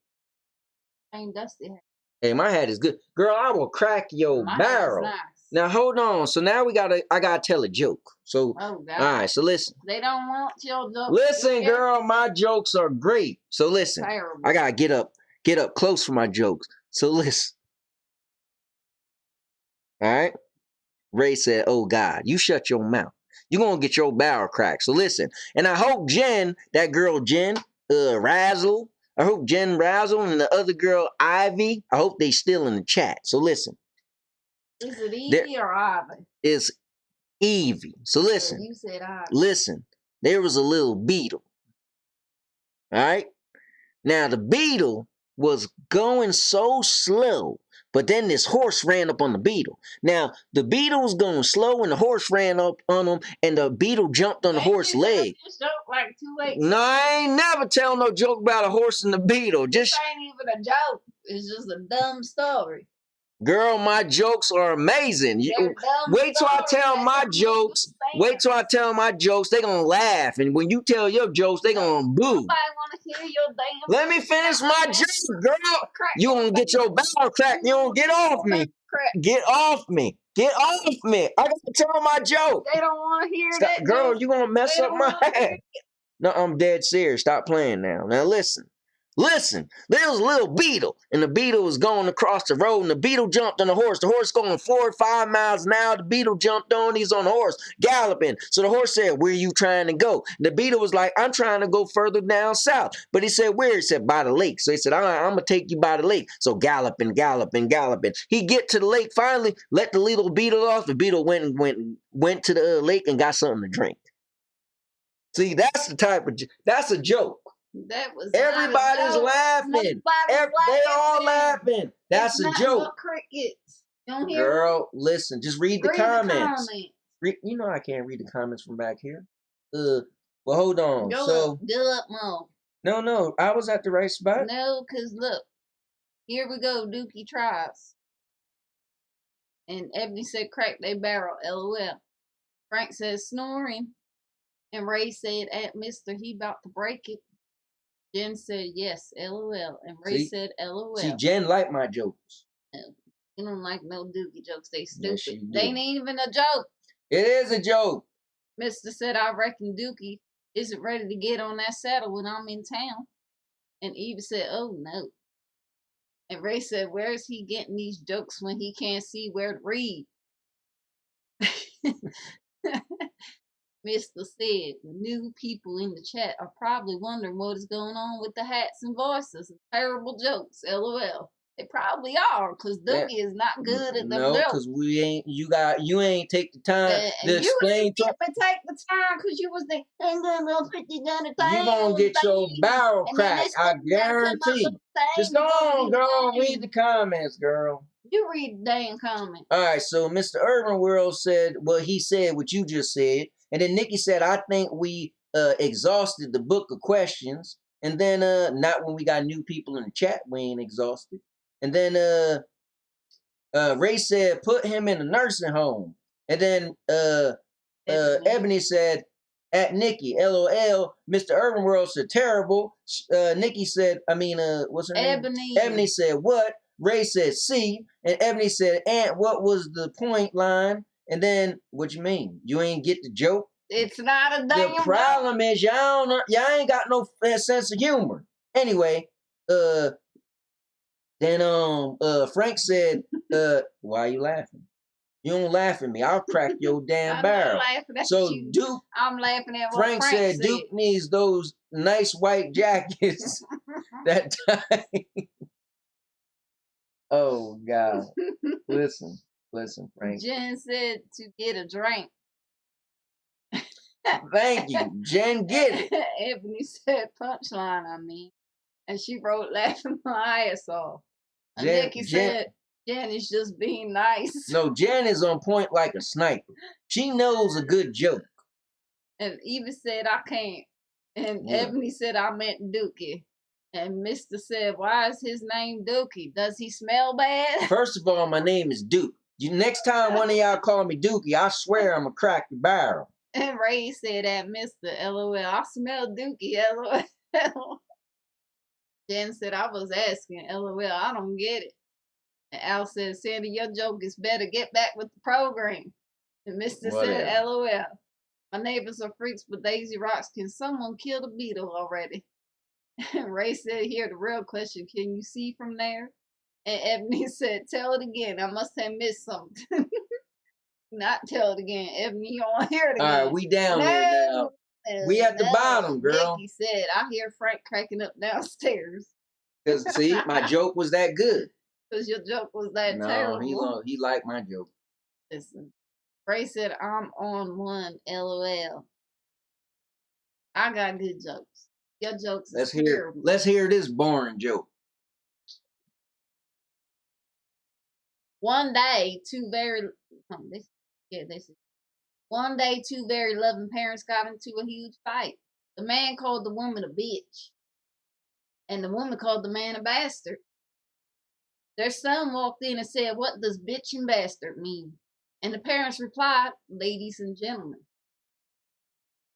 Ain't dusty hat. Hey, my hat is good. Girl, I will crack your barrel. Nice. Now, hold on. So now I gotta tell a joke. So, oh, God. All right, so listen. They don't want your jokes. Listen, girl, my jokes are great. So listen. Terrible. I gotta get up close for my jokes. So listen. All right? Ray said, oh, God, you shut your mouth. You're gonna get your barrel cracked. So listen. And I hope Jen, that girl Jen, Razzle, I hope Jen Razzle and the other girl, Ivy, I hope they still in the chat. So listen. Is it Evie or Ivy? It's Evie. So listen. You said Ivy. Listen. There was a little beetle. All right? Now, the beetle was going so slow, but then this horse ran up on the beetle. Now, the beetle was going slow, and the horse ran up on him, and the beetle jumped on the horse's leg. Like 2 weeks. No, I ain't never tell no joke about a horse and the beetle. This ain't even a joke. It's just a dumb story. Girl, my jokes are amazing. Wait till I tell my jokes. Wait till I tell my jokes. They gonna laugh, and when you tell your jokes, they gonna boo. Nobody wanna hear your damn. Let me finish my joke, girl. You gonna get your barrel cracked. You don't get off me. Get off me. Get off me. I gotta tell my joke. They don't want to hear that. Girl, you gonna mess up my head. No, I'm dead serious. Stop playing now. Now listen. Listen, there was a little beetle, and the beetle was going across the road, and the beetle jumped on the horse. The horse going 4 or 5 miles an hour. The beetle jumped on. He's on the horse, galloping. So the horse said, where are you trying to go? The beetle was like, I'm trying to go further down south. But he said, where? He said, by the lake. So he said, all right, I'm going to take you by the lake. So galloping, galloping, galloping. He get to the lake, finally let the little beetle off. The beetle went to the lake and got something to drink. See, that's the type of, that's a joke. That was everybody's laughing. They all laughing. That's a joke. Crickets. Don't hear girl, listen. Just read the comments. You know I can't read the comments from back here. Well, hold on. Go up more. No. I was at the right spot. No, because look. Here we go. Dookie tries. And Ebony said, crack they barrel. LOL. Frank says, snoring. And Ray said, at Mr. He about to break it. Jen said, yes, LOL. And Ray said, LOL. See, Jen liked my jokes. You don't like no dookie jokes. They stupid. Yes, they ain't even a joke. It is a joke. Mister said, I reckon Dookie isn't ready to get on that saddle when I'm in town. And Eva said, oh, no. And Ray said, where is he getting these jokes when he can't see where to read? Mr. said, the new people in the chat are probably wondering what is going on with the hats and voices and terrible jokes. LOL. They probably are, because Dookie is not good at them jokes. No, because you ain't take the time to explain. You didn't take the time because you was there. And then they'll put you down the thing. You gonna get your barrel cracked, I guarantee. Just go on, girl. Read the comments, girl. You read the damn comments. All right, so Mr. Urban World said, well, he said what you just said. And then Nikki said, I think we exhausted the book of questions. And then not when we got new people in the chat, we ain't exhausted. And then Ray said, put him in a nursing home. And then Ebony said, at Nikki, LOL. Mr. Urban World said, terrible. Nikki said, what's her name? Ebony said, what? Ray said, see. And Ebony said, Aunt, what was the point line? And then, what you mean? You ain't get the joke? It's not a damn joke. The problem is y'all ain't got no sense of humor. Anyway, then Frank said, why are you laughing? You don't laugh at me. I'll crack your damn I'm not barrel. laughing at So you. Duke, I'm laughing at what Frank said Duke needs those nice white jackets that time. Oh, God. Listen, Frank. Jen said to get a drink. Thank you. Jen, get it. Ebony said punchline, I mean. And she wrote laughing my ass off. And Nikki said Jen is just being nice. No, Jen is on point like a sniper. She knows a good joke. And Eva said I can't. And Yeah. Ebony said I meant Dookie. And Mr. said, why is his name Dookie? Does he smell bad? First of all, my name is Duke. Next time one of y'all call me Dookie, I swear I'm going to crack the barrel. And Ray said at Mr. LOL, I smell Dookie, LOL. Jen said, I was asking, LOL, I don't get it. And Al said, Sandy, your joke is better. Get back with the program. And Mr. said, LOL. My neighbors are freaks with Daisy Rocks. Can someone kill the beetle already? And Ray said, here, the real question, can you see from there? And Ebony said, tell it again. I must have missed something. Not tell it again. Ebony, you don't want to hear it again. All right, we down there now. We at the bottom, girl. Nikki said, I hear Frank cracking up downstairs. Because, see, my joke was that good. Because your joke was that terrible. No, he liked my joke. Listen, Ray said, I'm on one, LOL. I got good jokes. Your jokes is terrible. Let's hear this boring joke. One day, one day, two very loving parents got into a huge fight. The man called the woman a bitch, and the woman called the man a bastard. Their son walked in and said, what does bitch and bastard mean? And the parents replied, ladies and gentlemen.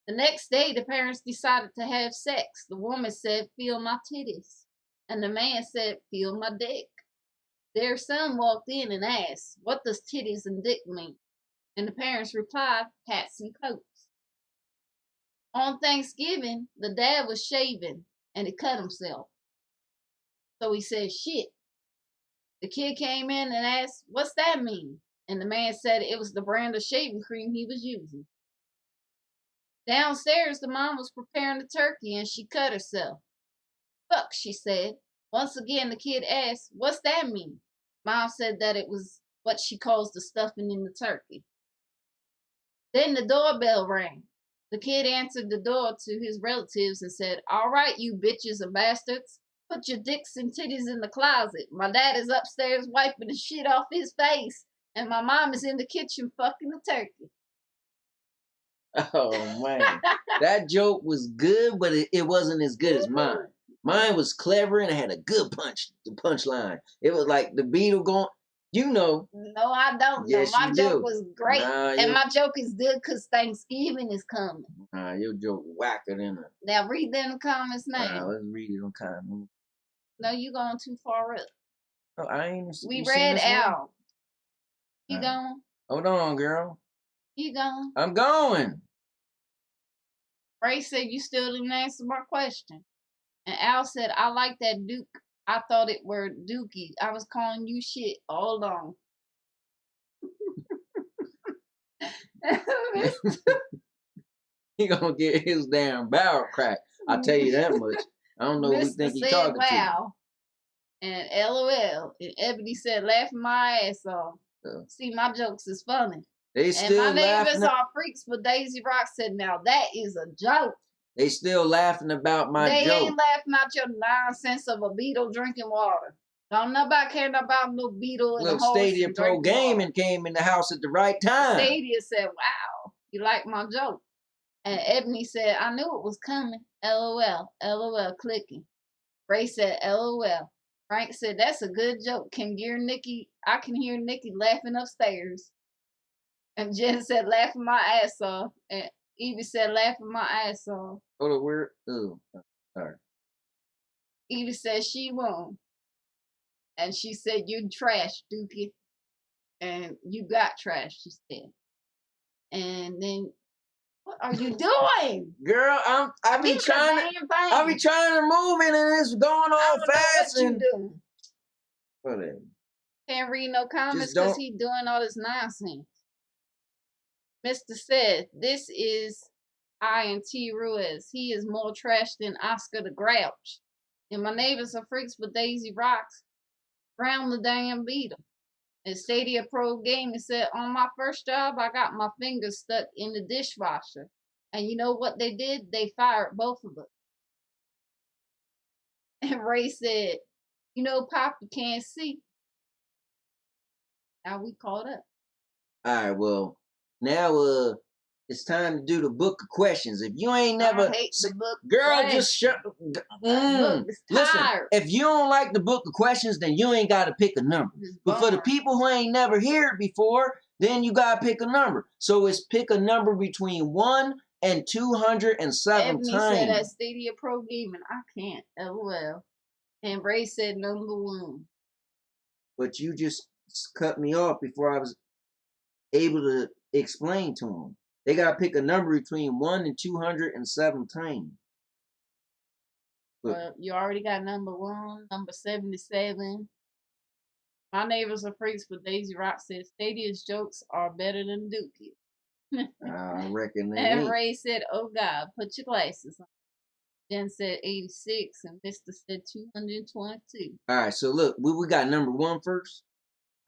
The next day, the parents decided to have sex. The woman said, feel my titties. And the man said, feel my dick. Their son walked in and asked, what does titties and dick mean? And the parents replied, hats and coats. On Thanksgiving, the dad was shaving and he cut himself. So he said, shit. The kid came in and asked, what's that mean? And the man said it was the brand of shaving cream he was using. Downstairs, the mom was preparing the turkey and she cut herself. Fuck, she said. Once again, the kid asked, what's that mean? Mom said that it was what she calls the stuffing in the turkey. Then the doorbell rang. The kid answered the door to his relatives and said, all right, you bitches and bastards. Put your dicks and titties in the closet. My dad is upstairs wiping the shit off his face. And my mom is in the kitchen fucking the turkey. Oh, man. That joke was good, but it wasn't as good as mine. Mine was clever and it had a good punchline. It was like the beetle going, you know. No, I don't yes, know. My joke was great. And my joke is good because Thanksgiving is coming. Your joke whacker than a... Now read them in the comments now. Let's read it on comments. No, you going too far up. Oh, I ain't... We read out. You going? Hold on, girl. You going? I'm going. Ray said you still didn't answer my question. And Al said, I like that Duke. I thought it were Dookie. I was calling you shit all along. He gonna get his damn barrel cracked. I'll tell you that much. I don't know who think he talking wow. To. And LOL. And Ebony said, laughing my ass off. See, my jokes is funny. They still and my laughing. neighbors are freaks, but Daisy Rock said, now that is a joke. They still laughing about my joke. They ain't laughing at your nonsense of a beetle drinking water. Don't nobody care about no beetle and a horse. Stadia Pro Gaming came in the house at the right time. Stadia said, wow, you like my joke. And Ebony said, I knew it was coming. LOL, LOL, clicking. Ray said, LOL. Frank said, that's a good joke. I can hear Nikki laughing upstairs. And Jen said, laughing my ass off. And Evie said, laughing my ass off. Oh, the word? Oh, sorry. Evie said she won. And she said, you trash, Dookie. And you got trash, she said. And then, what are you doing? Girl, I be trying to move it and it's going all fast. What you doing? Whatever. Can't read no comments don't- because he doing all this nonsense. Mr. said, this is I&T Ruiz. He is more trash than Oscar the Grouch. And my neighbors are freaks, but Daisy rocks. Round the damn beat 'em. And Stadia Pro Gaming said, on my first job, I got my fingers stuck in the dishwasher. And you know what they did? They fired both of us. And Ray said, you know, Pop, you can't see. Now we caught up. All right, well, now it's time to do the book of questions. If you ain't never, I hate the book girl, questions. just shut. Look, it's Listen, tired. if you don't like the book of questions, then you ain't got to pick a number. It's But for the boring. people who ain't never heard it before, then you gotta pick a number. So it's pick a number between 1 and 207 Ebony times. said at Stadia Pro Gaming, I can't. LOL. And Ray said number 1. But you just cut me off before I was able to explain to them. They gotta pick a number between 1 and 207 times. Well, you already got number 1, number 77. My neighbors are freaks, but Daisy Rock said Stadia's jokes are better than Dookie. I reckon they And ain't. Ray said, oh God, put your glasses on. Jen said 86, and Mr. said 222. All right, so look, we got number 1 first.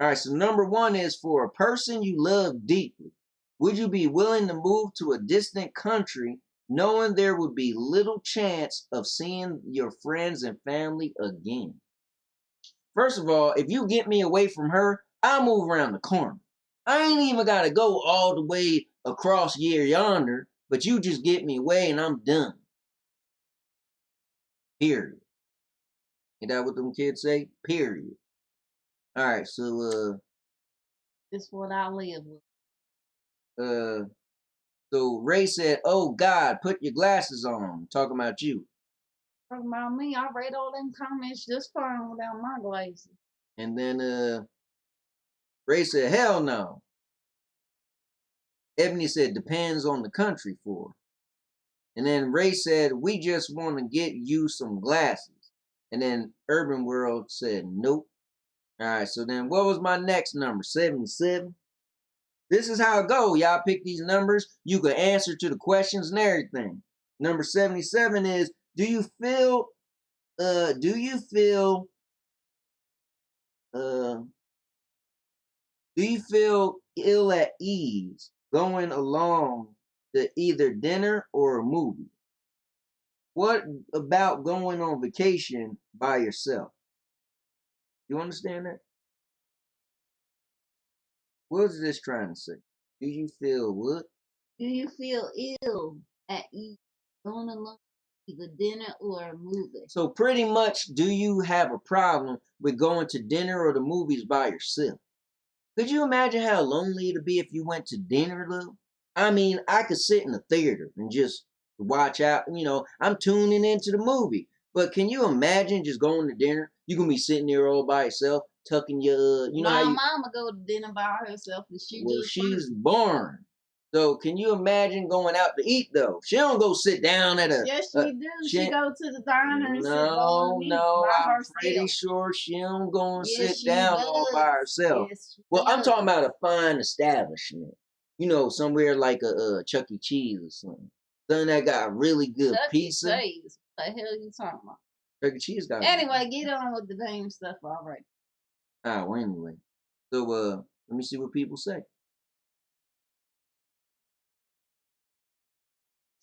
All right, so number 1 is for a person you love deeply. Would you be willing to move to a distant country knowing there would be little chance of seeing your friends and family again? First of all, if you get me away from her, I'll move around the corner. I ain't even got to go all the way across here yonder, but you just get me away and I'm done. Period. Ain't that what them kids say? Period. All right, so This is what I live with. So Ray said, "Oh God, put your glasses on." Talking about you. Talking about me, I read all them comments just fine without my glasses. And then Ray said, "Hell no." Ebony said, "Depends on the country for." And then Ray said, "We just want to get you some glasses." And then Urban World said, "Nope." All right, so then what was my next number? 77. This is how it go. Y'all pick these numbers. You can answer to the questions and everything. Number 77 is, do you feel ill at ease going along to either dinner or a movie? What about going on vacation by yourself? You understand that? What is this trying to say? Do you feel what? Do you feel ill at ease going along to either dinner or a movie? So pretty much, do you have a problem with going to dinner or the movies by yourself? Could you imagine how lonely it'd be if you went to dinner, though? I mean, I could sit in the theater and just watch out. You know, I'm tuning into the movie. But can you imagine just going to dinner? You can be sitting there all by yourself, tucking your, you know My how you... mama go to dinner by herself and she Well, just she's born. So can you imagine going out to eat, though? She don't go sit down at a... Yes, she do. She go to the diner and sit down and eat No, by I'm herself. pretty sure she don't go and Yes, sit she down does. all by herself. Yes, she Well, I'm does. talking about a fine establishment. You know, somewhere like a Chuck E. Cheese or something. Something that got really good Chuck E. pizza. Cheese. What the hell are you talking about? Chuck E. Cheese got... Anyway, get on with the damn stuff already. Oh, anyway. So, let me see what people say.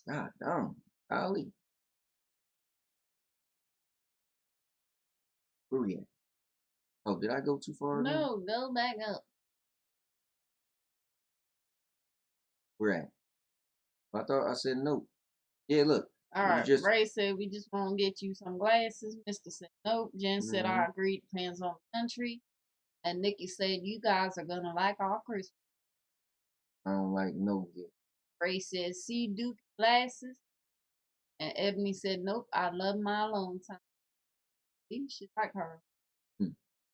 God damn. Golly. Where we at? Oh, did I go too far again? No, go back up. Where at? I thought I said no. Yeah, look. All right. Just... Ray said we just want to get you some glasses. Mr. said nope. Jen said I agree. Depends on the country. And Nikki said you guys are gonna like our Christmas. I don't like no gift. Ray said see Duke glasses. And Ebony said nope. I love my alone time. You should like her.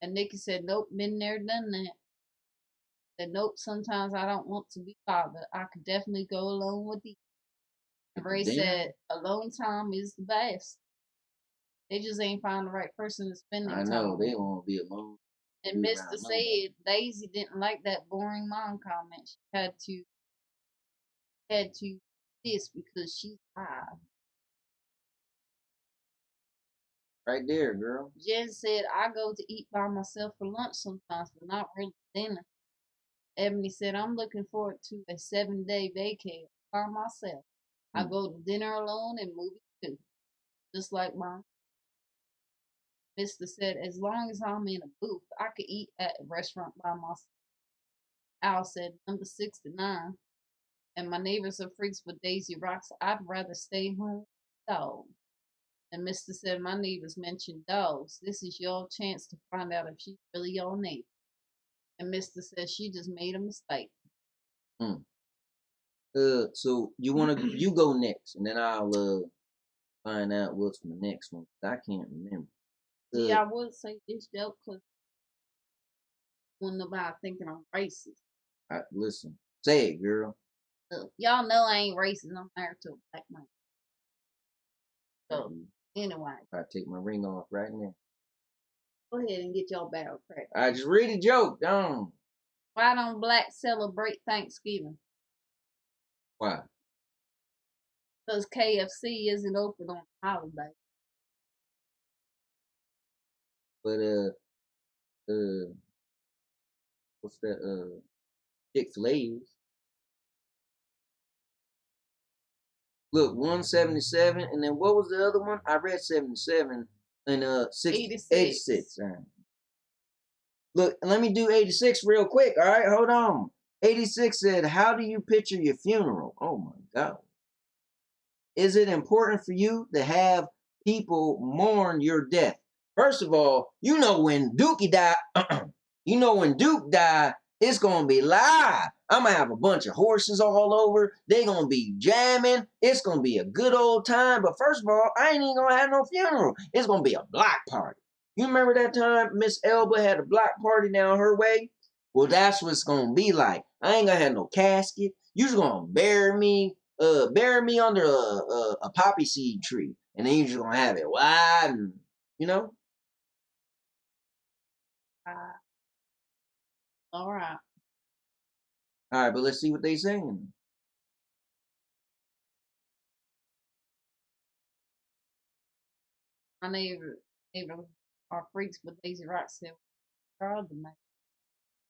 And Nikki said nope. Been there, done that. Said nope. Sometimes I don't want to be bothered. I could definitely go alone with you. And Ray said alone time is the best. They just ain't found the right person to spend their time. I know, they won't be alone. And Mr. said Daisy didn't like that boring mom comment. She had to this because she's high. Right there, girl. Jen said, I go to eat by myself for lunch sometimes, but not really dinner. Ebony said, I'm looking forward to a 7-day vacay by myself. I go to dinner alone and movies too. Just like Mom. Mr. said, as long as I'm in a booth, I could eat at a restaurant by myself. Al said, number 69. And my neighbors are freaks with Daisy Rocks. I'd rather stay home with dogs. And Mr. said, my neighbors mentioned dogs. This is your chance to find out if she's really your neighbor. And Mr. said she just made a mistake. So you go next, and then I'll find out what's my next one. I can't remember. Yeah, I would say this joke because I want nobody thinking I'm racist. Listen, say it, girl. Y'all know I ain't racist. I'm married to a black man. So, anyway. I take my ring off right now. Go ahead and get your barrel cracked. I just read a joke, don't. Why don't blacks celebrate Thanksgiving? Why? Because KFC isn't open on holiday. But what's that? Chick-fil-A is. Look, 177, and then what was the other one? I read 77 and 86. All right. Look, let me do 86 real quick. All right, hold on. 86 said, "How do you picture your funeral?" Oh my God. Is it important for you to have people mourn your death? First of all, you know when Dookie died. When Duke died, it's gonna be live. I'm gonna have a bunch of horses all over. They gonna be jamming. It's gonna be a good old time. But first of all, I ain't even gonna have no funeral. It's gonna be a block party. You remember that time Miss Elba had a block party down her way? Well, that's what it's gonna be like. I ain't gonna have no casket. You just gonna bury me under a poppy seed tree, and then you just gonna have it wide, and All right. All right, but let's see what they saying. My neighbor are freaks, but Daisy Rock said, "Proud to me."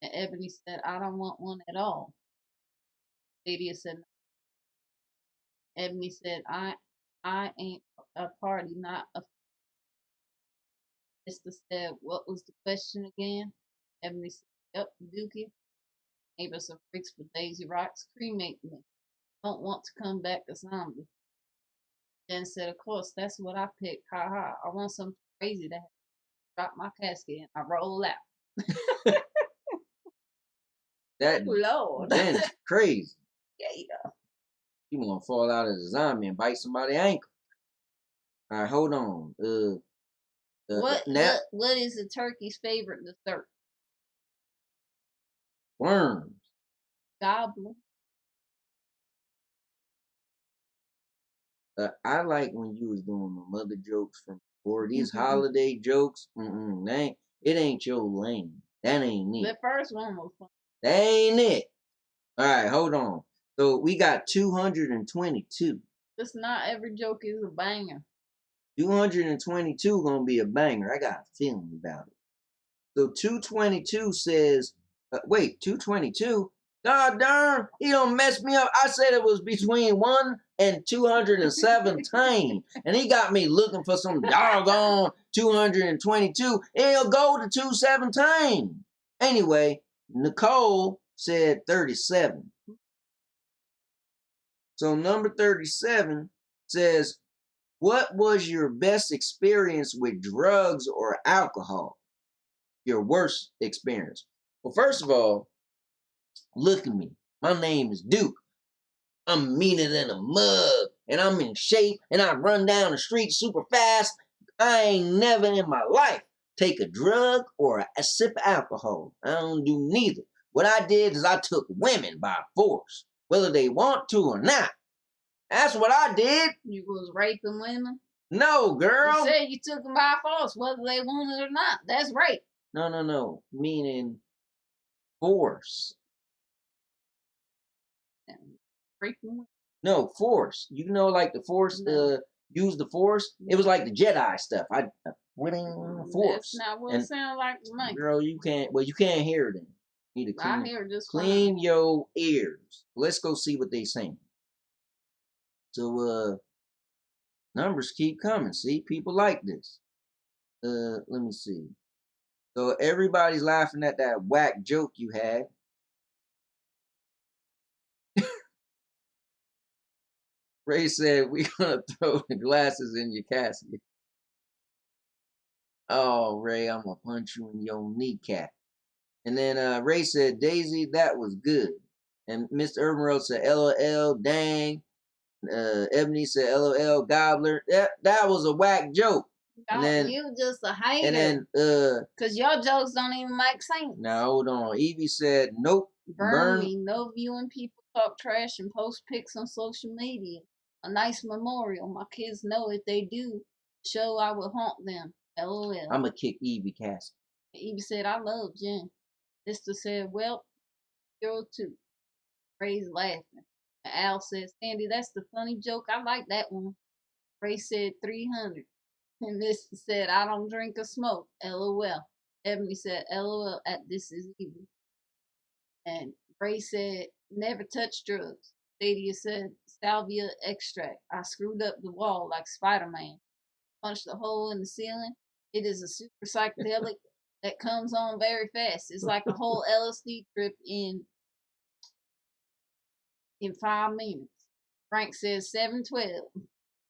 And Ebony said, "I don't want one at all." Lydia said, no. Ebony said, I ain't a party, not a." Mr. said, "What was the question again?" Ebony said, "Yep, Dookie. Neighbors are freaks, but Daisy Rocks cremate me. Don't want to come back a zombie." Jen said, "Of course, that's what I picked. Ha ha. I want something crazy to happen. Drop my casket and I roll out." That Lord. Jen's crazy. Yeah. You gonna fall out as a zombie and bite somebody's ankle. All right, hold on. What is a turkey's favorite dessert? Worms. Gobbler. I like when you was doing the mother jokes from before. These holiday jokes, it ain't your lane. That ain't it. The first one was fun. That ain't it. All right, hold on. So we got 222. Just not every joke is a banger. 222 gonna be a banger. I got a feeling about it. So 222 says, 222? God darn, he don't mess me up. I said it was between 1 and 217. And he got me looking for some doggone 222. He'll go to 217. Anyway, Nicole said 37. So number 37 says, what was your best experience with drugs or alcohol? Your worst experience? Well, first of all, look at me. My name is Duke. I'm meaner than a mug, and I'm in shape, and I run down the street super fast. I ain't never in my life take a drug or a sip of alcohol. I don't do neither. What I did is I took women by force, whether they want to or not. That's what I did. You was raping women? No, girl. You said you took them by force, whether they wanted or not. That's rape. No. Meaning force. Freaking. No, force. You know, like the force, No. use the force. It was like the Jedi stuff. Winning force. That's not what And it sounds like to me. girl, you can't hear it. You need to I hear just clean fine. your ears. Let's go see what they saying. So, numbers keep coming. See, people like this. Let me see. So everybody's laughing at that whack joke you had. Ray said, "We gonna throw the glasses in your casket." Oh, Ray, I'm gonna punch you in your kneecap. And then Ray said, "Daisy, that was good." And Mr. Urban Road said, "LOL, dang." Ebony said, "LOL, gobbler." That was a whack joke. And then you just a hater. And then cause your jokes don't even make sense. Now hold on. Evie said, "Nope, Burn me. No viewing people talk trash and post pics on social media. A nice memorial. My kids know if they do show, I will haunt them. LOL." I'm gonna kick Evie Cassie. Evie said, "I love Jen." Mister said, "Well, you're too." Ray's laughing. Al said, "Sandy, that's the funny joke. I like that one." Ray said, 300. And Mister said, "I don't drink or smoke. LOL." Ebony said, "LOL at this is evil." And Ray said, "Never touch drugs." Stadia said, "Salvia extract. I screwed up the wall like Spider-Man. Punched a hole in the ceiling. It is a super psychedelic that comes on very fast. It's like a whole LSD trip in 5 minutes." Frank says 712.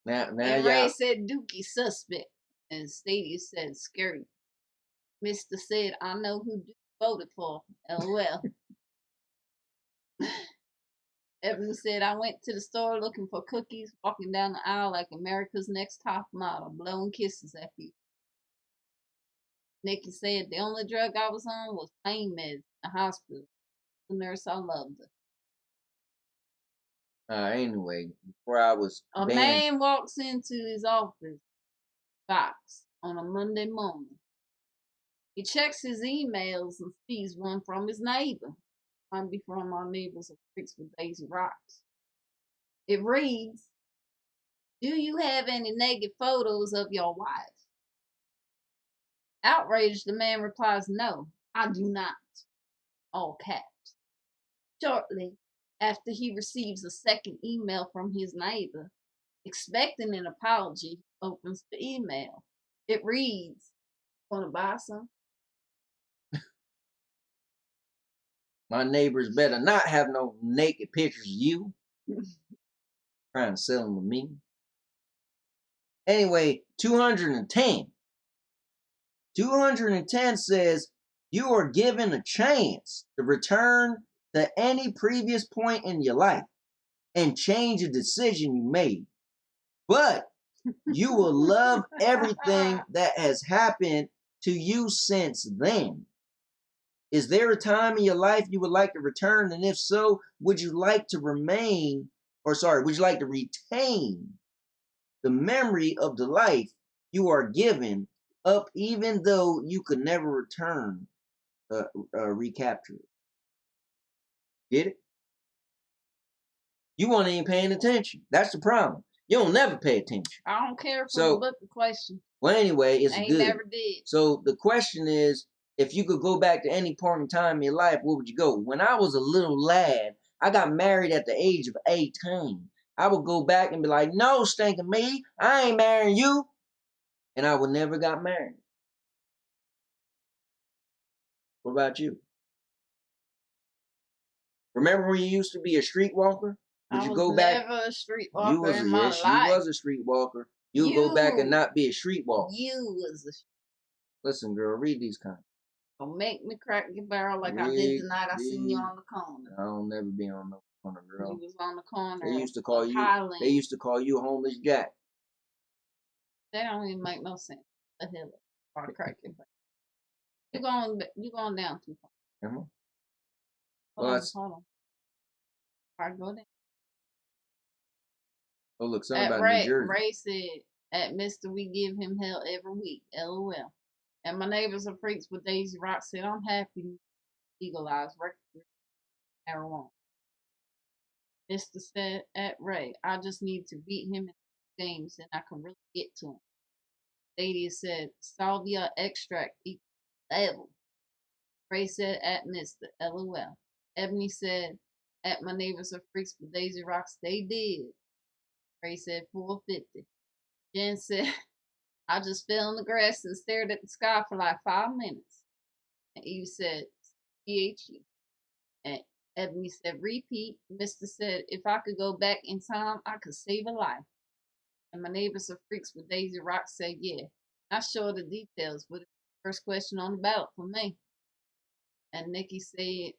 Now And Ray y'all. said Dookie suspect. And Stadia said scary. Mister said, "I know who Duke voted for. LOL." Evan said, "I went to the store looking for cookies, walking down the aisle like America's Next Top Model, blowing kisses at people." Nikki said, "The only drug I was on was pain meds in the hospital. The nurse, I loved her." Anyway, before I was A banned, man walks into his office box on a Monday morning. He checks his emails and sees one from his neighbor. Might be from our neighbors of Bricks with Daisy Rocks. It reads, "Do you have any naked photos of your wife?" Outraged, the man replies, "No, I do not." All caps. Shortly after he receives a second email from his neighbor, expecting an apology, opens the email. It reads, "Want to buy some?" my neighbors better not have no naked pictures of you. Trying to sell them to me. Anyway, 210. 210 says, "You are given a chance to return to any previous point in your life and change a decision you made. But you will love everything that has happened to you since then. Is there a time in your life you would like to return? And if so, would you like to retain the memory of the life you are given up, even though you could never return, recapture it?" Get it? You weren't even paying attention. That's the problem. You don't never pay attention. I don't care for So- the book the question. Well, anyway, it's I ain't good. never did. So the question is, if you could go back to any point in time in your life, where would you go? When I was a little lad, I got married at the age of 18. I would go back and be like, "No, stinking me, I ain't marrying you." And I would never got married. What about you? Remember when you used to be a streetwalker? Would I you was go back? never a streetwalker in my Yes, life. you was a streetwalker. You would go back and not be a streetwalker. You was a Listen, girl, read these comments. Don't make me crack your barrel like I did Read tonight. I seen you these- on the corner. I'll never be on no corner, You girl. was on the corner. They used to call of you. Highland. They used to call you homeless Jack. That don't even make no sense. The hell, or crack your barrel. You going down too far. Come on. Hold Well, on, that's- hold on. All right, go down. Oh, look, something At about Ray, New Jersey. Ray said, "At Mister, we give him hell every week. LOL." And my neighbors are freaks with Daisy Rock said, I'm happy legalized marijuana. Mr. said at Ray, I just need to beat him in games and I can really get to him. Sadie said, salvia extract equals level. Ray said at Mr. LOL. Ebony said, at my neighbors are freaks with Daisy Rocks, they did. Ray said 450. Jen said, I just fell in the grass and stared at the sky for like 5 minutes. And Eve said, PHU. And Ebony said, repeat. Mr. said, if I could go back in time, I could save a life. And my neighbors are freaks with Daisy Rock said, yeah. Not sure the details, but it's the first question on the ballot for me. And Nikki said,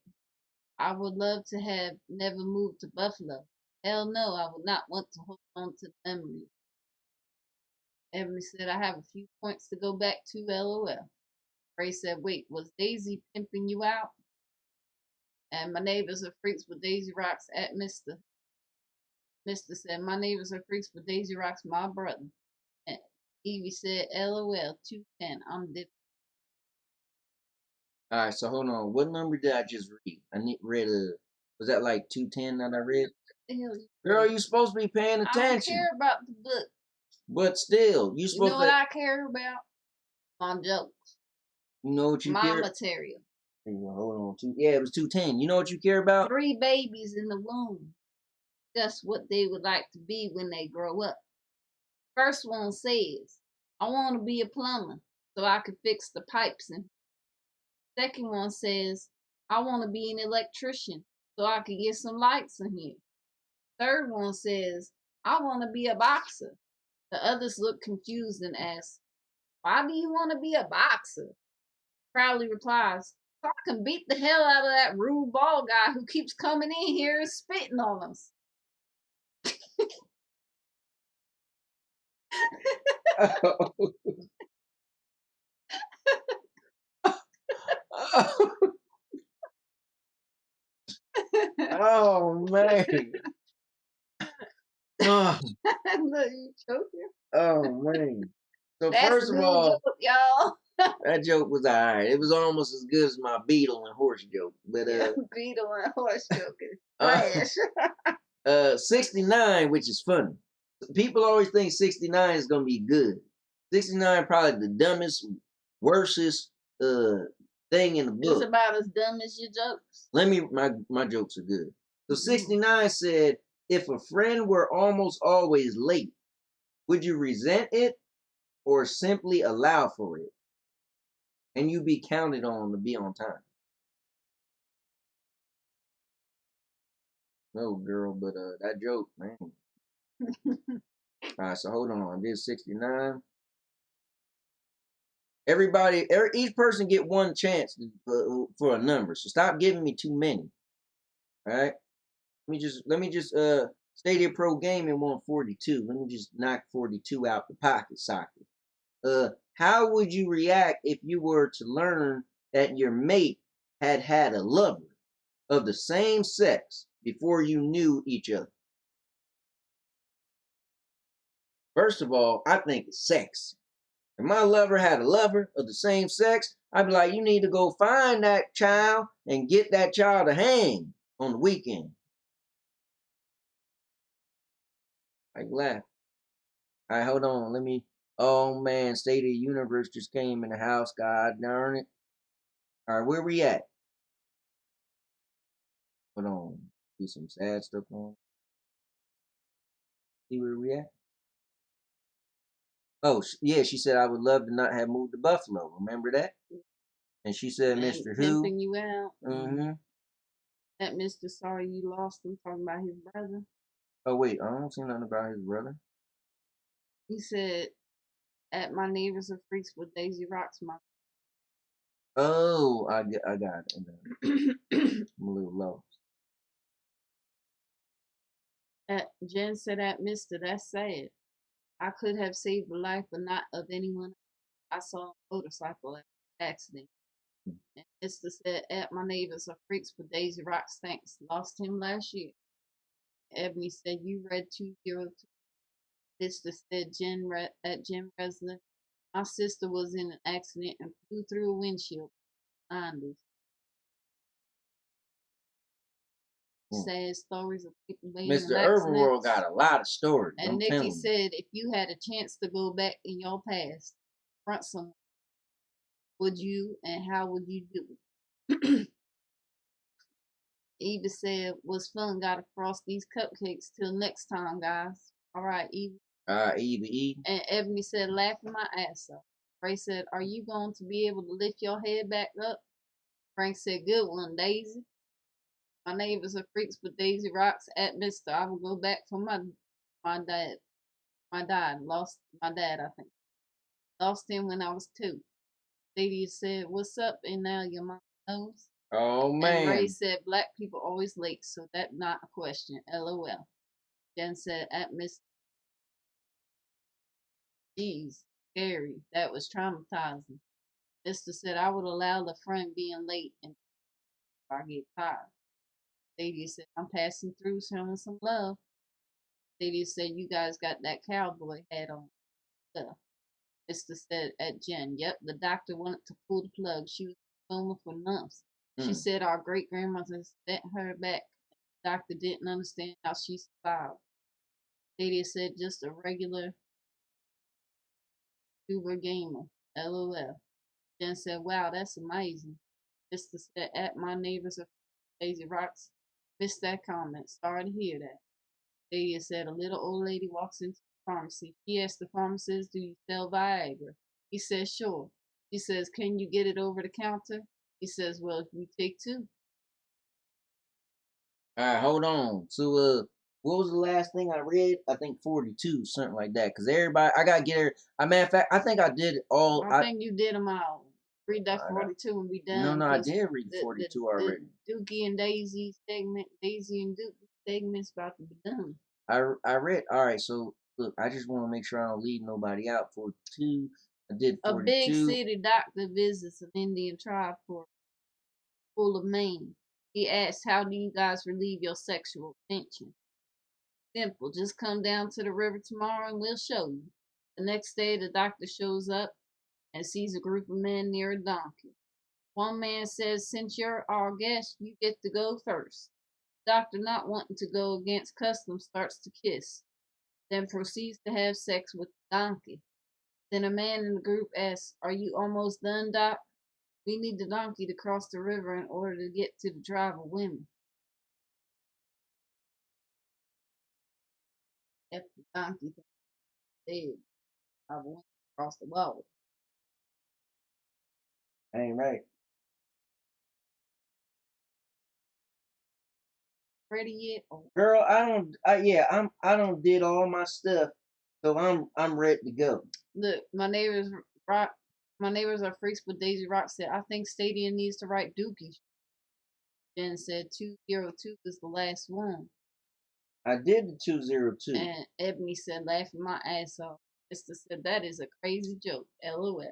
I would love to have never moved to Buffalo. Hell no, I would not want to hold on to the memories. Ebony said, I have a few points to go back to, LOL. Ray said, wait, was Daisy pimping you out? And my neighbors are freaks with Daisy Rocks at Mr. Mr. said, my neighbors are freaks with Daisy Rocks, my brother. And Evie said, LOL, 210, I'm different. All right, so hold on. What number did I just read? Read was that like 210 that I read? Girl, you supposed to be paying attention. I don't care about the book. But still, you supposed to. You know what I care about? My jokes. You know what you my care? material. Hold on. Yeah, it was 210. You know what you care about? 3 babies in the womb. That's what they would like to be when they grow up. First one says, I want to be a plumber so I could fix the pipes. And second one says, I want to be an electrician so I could get some lights in here. Third one says, I want to be a boxer. The others look confused and ask, why do you want to be a boxer? Crowley replies, so I can beat the hell out of that rude bald guy who keeps coming in here and spitting on us. Oh man. Oh. Look, you choking. Oh man. So That's first a of good all, joke, y'all. that joke was alright. It was almost as good as my beetle and horse joke. But beetle and horse joke is trash. 69, which is funny. People always think 69 is gonna be good. 69 probably the dumbest, worstest thing in the book. It's about as dumb as your jokes. My jokes are good. So 69 said, if a friend were almost always late, would you resent it or simply allow for it? And you be counted on to be on time. No, girl, but that joke, man. Alright, so hold on. This 69. Each person get one chance for a number. So stop giving me too many. All right. Let me just Stadia Pro Gaming 142. Let me just knock 42 out the pocket socket. How would you react if you were to learn that your mate had a lover of the same sex before you knew each other? First of all, I think it's sex. If my lover had a lover of the same sex, I'd be like, you need to go find that child and get that child to hang on the weekend. I laugh. All right, hold on. Oh man, State of the Universe just came in the house. God darn it. All right, where we at? Hold on. Do some sad stuff on. See where we at? Oh, yeah, she said, I would love to not have moved to Buffalo. Remember that? And she said, Mr. Who? Pimping you out. Mm-hmm. That Mr. Sorry You Lost Him, talking about his brother. Oh, wait, I don't see nothing about his brother. He said, at my neighbors are freaks with Daisy Rocks, my. Oh, I got it. I'm a little lost. Jen said at Mr. That's sad. I could have saved a life, but not of anyone I saw on a motorcycle accident. And Mr. said, at my neighbors are freaks with Daisy Rocks, thanks. Lost him last year. Ebony said, you read 202. Mr. said, Jen Resler. My sister was in an accident and flew through a windshield. 90s. Sad stories of people being in Mr. Urban World accidents. got a lot of stories. And I'm Nikki telling you. said, if you had a chance to go back in your past, front someone, would you, and how would you do it? Eva said, was fun. Gotta frost these cupcakes till next time, guys. All right, Eva. Eva E. And Ebony said, laughing my ass off. Ray said, are you going to be able to lift your head back up? Frank said, good one, Daisy. My neighbors are freaks, but Daisy rocks at Mister. I will go back for my dad. My dad lost my dad, I think. Lost him when I was 2. Lady said, what's up? And now your mom knows. Oh, man. And Ray said, black people always late, so that's not a question. LOL. Jen said, at Miss. Jeez, scary. That was traumatizing. Mister said, I would allow the friend being late and if I get tired. Lady said, I'm passing through showing some love. Lady said, you guys got that cowboy hat on. Yeah. Mister said at Jen, yep, the doctor wanted to pull the plug. She was a coma for months. She said our great grandmother sent her back. The doctor didn't understand how she survived. Lady said just a regular Uber gamer. LOL. Jen said, wow, that's amazing. Mister said at my neighbors are Daisy Rocks. Missed that comment. Sorry to hear that. Lady said a little old lady walks into the pharmacy. She asked the pharmacist, do you sell Viagra? He says, sure. She says, can you get it over the counter? He says, well, if you take 2. All right, hold on. So, what was the last thing I read? I think 42, something like that. Because everybody, I got to get her. A matter of fact, I think I did all. I think you did them all. Read that 42 and be done. No, I did read 42 already. The Dookie and Daisy segment, Daisy and Dookie segment's about to be done. I read. All right, so look, I just want to make sure I don't leave nobody out. 42. I did 42. A big city doctor visits an Indian tribe full of Maine. He asks, how do you guys relieve your sexual tension? Simple. Just come down to the river tomorrow and we'll show you. The next day, the doctor shows up and sees a group of men near a donkey. One man says, since you're our guest, you get to go first. The doctor, not wanting to go against custom, starts to kiss, then proceeds to have sex with the donkey. Then a man in the group asks, are you almost done, Doc? We need the donkey to cross the river in order to get to the tribe of women. If the donkey dead, I will cross the wall. Ain't right. Ready yet? Oh. Girl, I don't did all my stuff, so I'm ready to go. Look, my neighbors are freaks, but Daisy Rock said, I think Stadia needs to write Dookie. Jen said 202 is the last one. I did the 202. And Ebony said, laughing my ass off. Mister said, that is a crazy joke. LOL.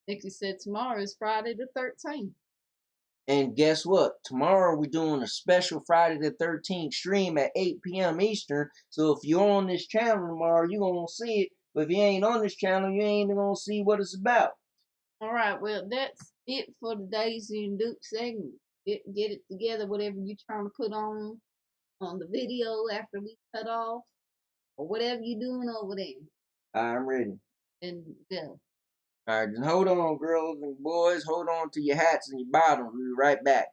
Nikki said, tomorrow is Friday the 13th. And guess what? Tomorrow we're doing a special Friday the 13th stream at 8 p.m. Eastern. So if you're on this channel tomorrow, you're going to see it. But if you ain't on this channel, you ain't going to see what it's about. All right, well, that's it for the Daisy and Duke segment. Get it together, whatever you're trying to put on the video after we cut off, or whatever you're doing over there. I'm ready. And go. All right, then hold on, girls and boys. Hold on to your hats and your bottoms. We'll be right back.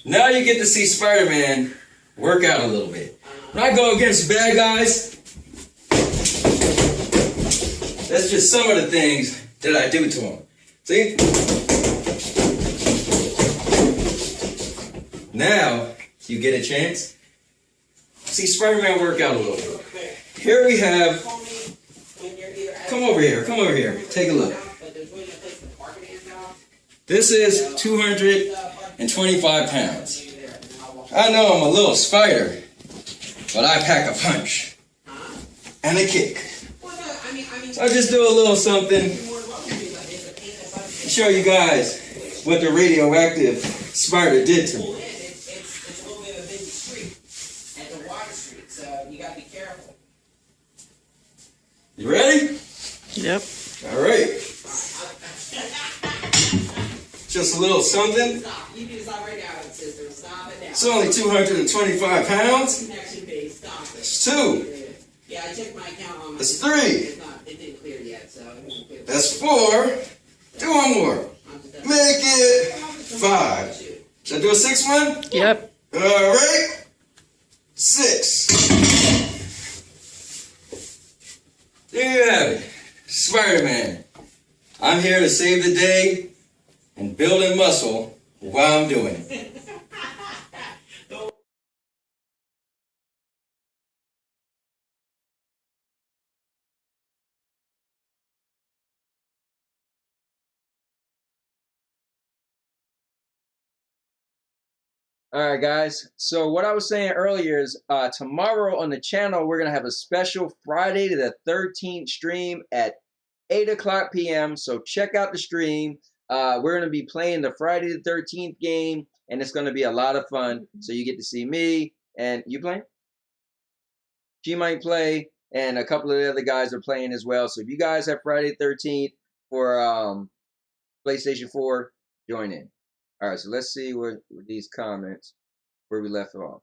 Now you get to see Spider-Man work out a little bit. When I go against bad guys, that's just some of the things that I do to him. See? Now you get a chance. See Spider-Man work out a little bit. Here we have. Come over here. Come over here. Take a look. This is 225 pounds. I know I'm a little spider, but I pack a punch and a kick. So I just do a little something to show you guys what the radioactive spider did to me. It's a little bit of a busy street. And it's a water street, so you gotta be careful. You ready? Yep. All right. Just a little something. Stop. You do this already out, sister. Stop it now. It's only 225 pounds. Connection base. Stop it. It's 2. Yeah, I checked my account on my. That's 3. It didn't clear yet, so it won't clear. That's 4. Do one more. Make it 5. Should I do a 6th one? Yep. All right. 6. There you have it. Spider-Man. I'm here to save the day and building muscle while I'm doing it. All right, guys. So what I was saying earlier is tomorrow on the channel, we're going to have a special Friday to the 13th stream at 8 o'clock p.m. So check out the stream. We're going to be playing the Friday the 13th game, and it's going to be a lot of fun. So you get to see me, and you playing? She might play, and a couple of the other guys are playing as well. So if you guys have Friday the 13th for PlayStation 4, join in. All right, so let's see where these comments, where we left off.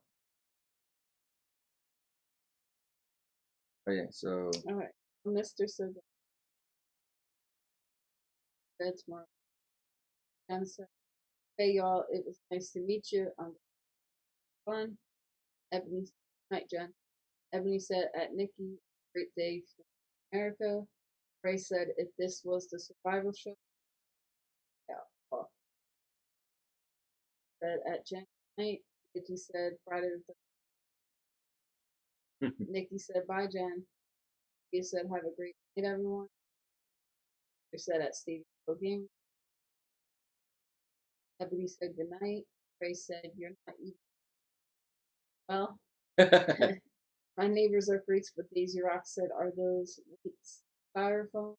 Oh, yeah, so. All right. Mr. Silver. That's more. And so, hey, y'all, it was nice to meet you. Fun. Ebony, night, Jen. Ebony said, at Nikki, great day for America. Ray said, if this was the survival show, yeah. Oh. Said at Jen night. Nikki said, Friday the 13th. Nikki said, bye, Jen. He said, have a great night, everyone. They said at Stadium Pro Game. Ebony said, good night. Ray said, you're not eating. Well, my neighbors are freaks, but Daisy Rock said, are those weights styrofoam?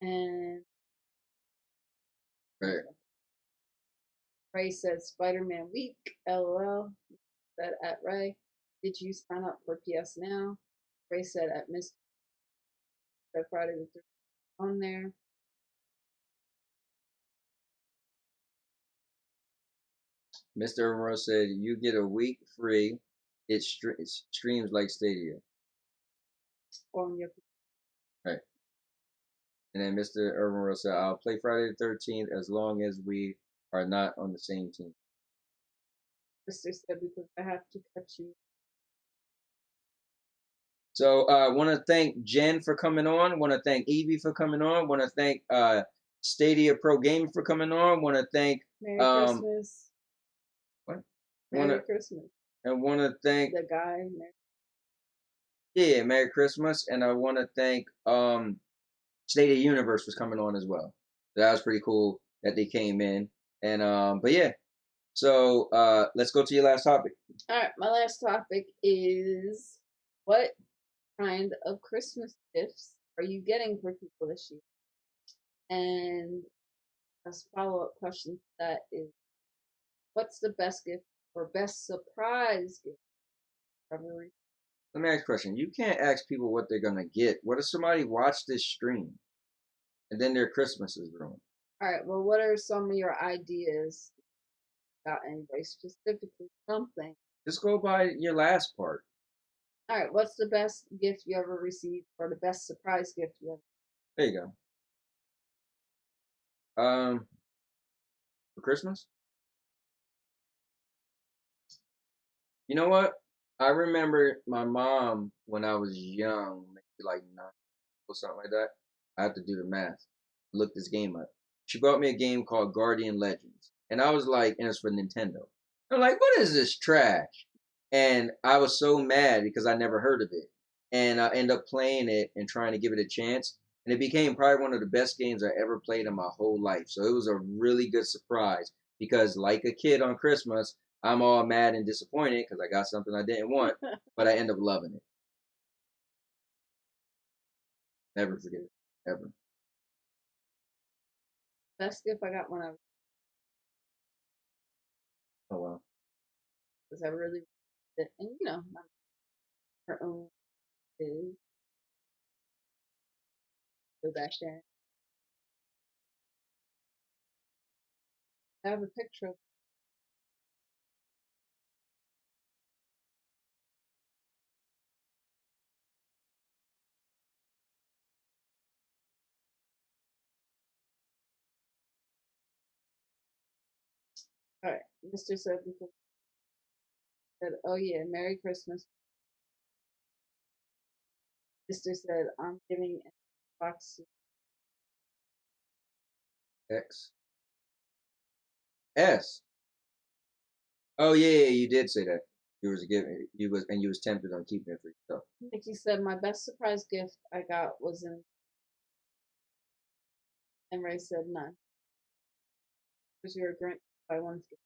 And Right. Ray said, Spider-Man week, LOL. Said at Ray, did you sign up for PS Now? Ray said at Miss Friday the 13th on there. Mr. Monroe said, you get a week free. It streams like Stadia. On your Right. And then Mr. Urban Monroe said, I'll play Friday the 13th as long as we are not on the same team. sister said, because I have to cut you. So I want to thank Jen for coming on. Want to thank Evie for coming on. Want to thank Stadia Pro Gaming for coming on. Want to thank Merry Christmas. What? Merry Christmas. And want to thank the guy. Merry Christmas. And I want to thank Stadia Universe was coming on as well. That was pretty cool that they came in. And but yeah. So let's go to your last topic. All right, my last topic is what kind of Christmas gifts are you getting for people this year? And a follow-up question to that is, what's the best gift or best surprise gift ever? Let me ask a question. You can't ask people what they're gonna get. What if somebody watched this stream and then their Christmas is ruined? All right. Well, what are some of your ideas about anybody specifically? Something. Just go by your last part. All right. What's the best gift you ever received, or the best surprise gift you ever? There you go. For Christmas? You know what? I remember my mom when I was young, maybe like 9 or something like that. I have to do the math. Look this game up. She bought me a game called Guardian Legends, and I was like, and it's for Nintendo. I'm like, what is this trash? And I was so mad because I never heard of it, and I ended up playing it and trying to give it a chance, and it became probably one of the best games I ever played in my whole life. So it was a really good surprise because, like a kid on Christmas, I'm all mad and disappointed because I got something I didn't want, but I end up loving it. Never forget it, ever. Best gift I got when I Oh wow. was I really and you know her own is go back there. I have a picture of all right. Mr. said because said, oh yeah, Merry Christmas. Mr. said, I'm giving an box. X S. Oh yeah, you did say that. You was giving you was tempted on keeping it for yourself. Nikki said, my best surprise gift I got was in, and Ray said, none. Because you're a Grinch, I wanted to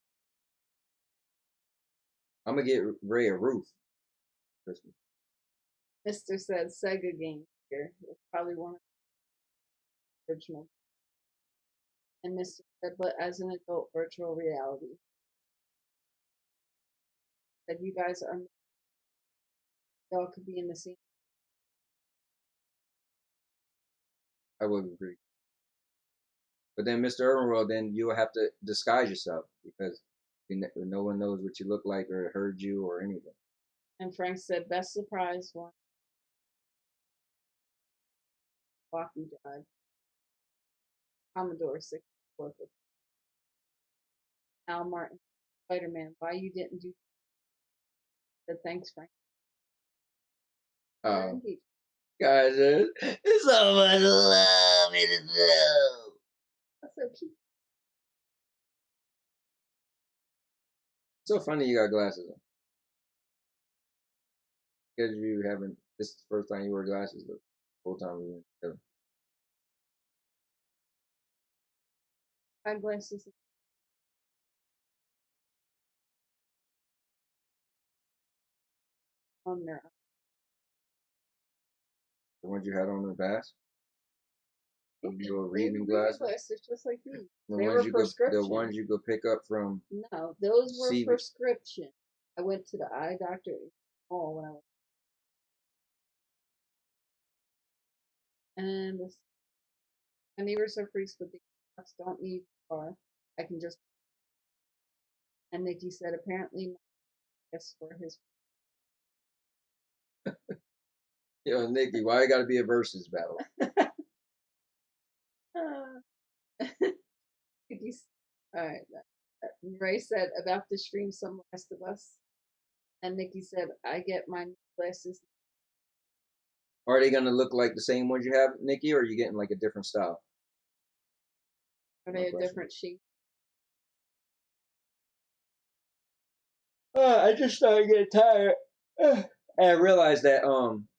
I'm gonna get Ray a roof. Christmas. Mr. said, Sega game here. It's probably one of the original. And Mr. said, but as an adult, virtual reality. That you guys are, y'all could be in the same. I would agree. But then, Mr. Urbanworld, then you will have to disguise yourself because no one knows what you look like or heard you or anything. And Frank said, best surprise one. Walkie died. Commodore 64. Al Martin. Spider-Man. Why you didn't do that? Thanks, Frank. Guys, it's so much love in the show. That's so cute. So funny you got glasses on. Because you haven't, this is the first time you wear glasses the whole time we were together. Eyeglasses on there. The ones you had on in the past? You were They reading were glasses? glasses just like me. The They ones were you prescription. the ones you could pick up from. No, those were CV. prescription. I went to the eye doctor in the mall when I was. And my neighbors are freaks, but the dogs don't need a car. I can just. And Nikki said apparently, yes, for his. Yo, Nikki, why you gotta be a versus battle? Alright. Ray said about to stream some Last of Us. And Nikki said, I get my glasses. Are they gonna look like the same ones you have, Nikki, or are you getting like a different style? Are they a different shape? I just started getting tired. And I realized that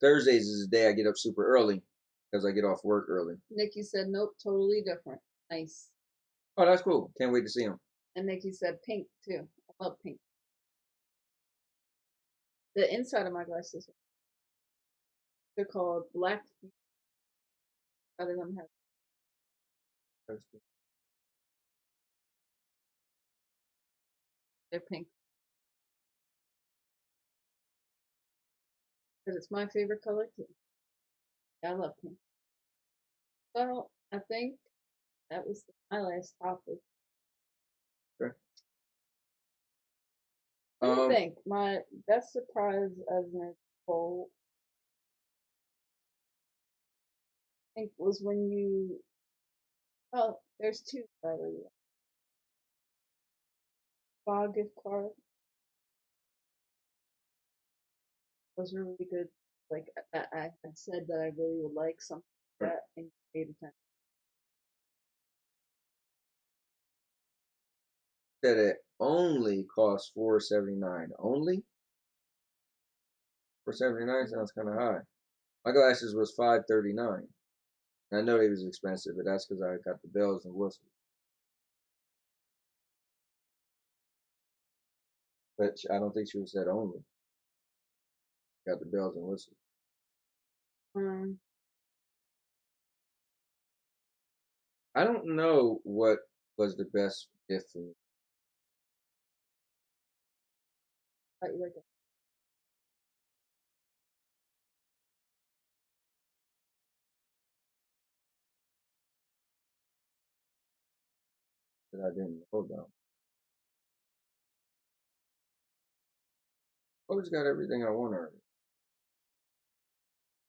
Thursdays is the day I get up super early because I get off work early. Nikki said, nope, totally different. Nice. Oh, that's cool. Can't wait to see them. And Nikki said pink too. I love pink. The inside of my glasses, they're called black. Other of them have. They're pink. Because it's my favorite color too. I love pink. Well, I think that was my last topic. Sure. I think my best surprise as an adult, I think, was when you. Oh, there's two probably. Spa gift card. was really good. Like I had said that I really would like something like that, and you paid attention. Said it only costs $4.79. Only $4.79 sounds kind of high. My glasses was $5.39. I know they was expensive, but that's because I got the bells and whistles. But I don't think she was said only. Got the bells and whistles. I don't know what was the best gift for me. Like it. That I didn't know about. Always got everything I want already.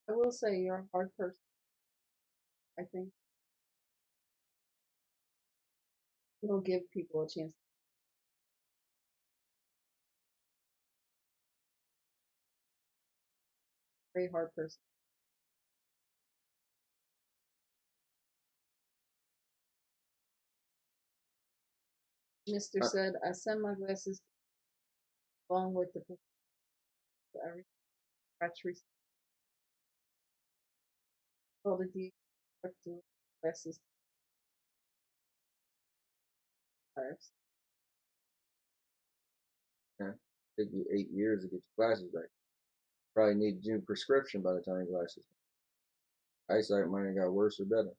I will say you're a hard person. I think you don't give people a chance. Very hard person. Mr. said, I send my glasses along with the every scratch receipt. Told it the glasses. Yeah. Take you 8 years to get your glasses back. Probably need a new prescription by the time your glasses. Eyesight might have got worse or better.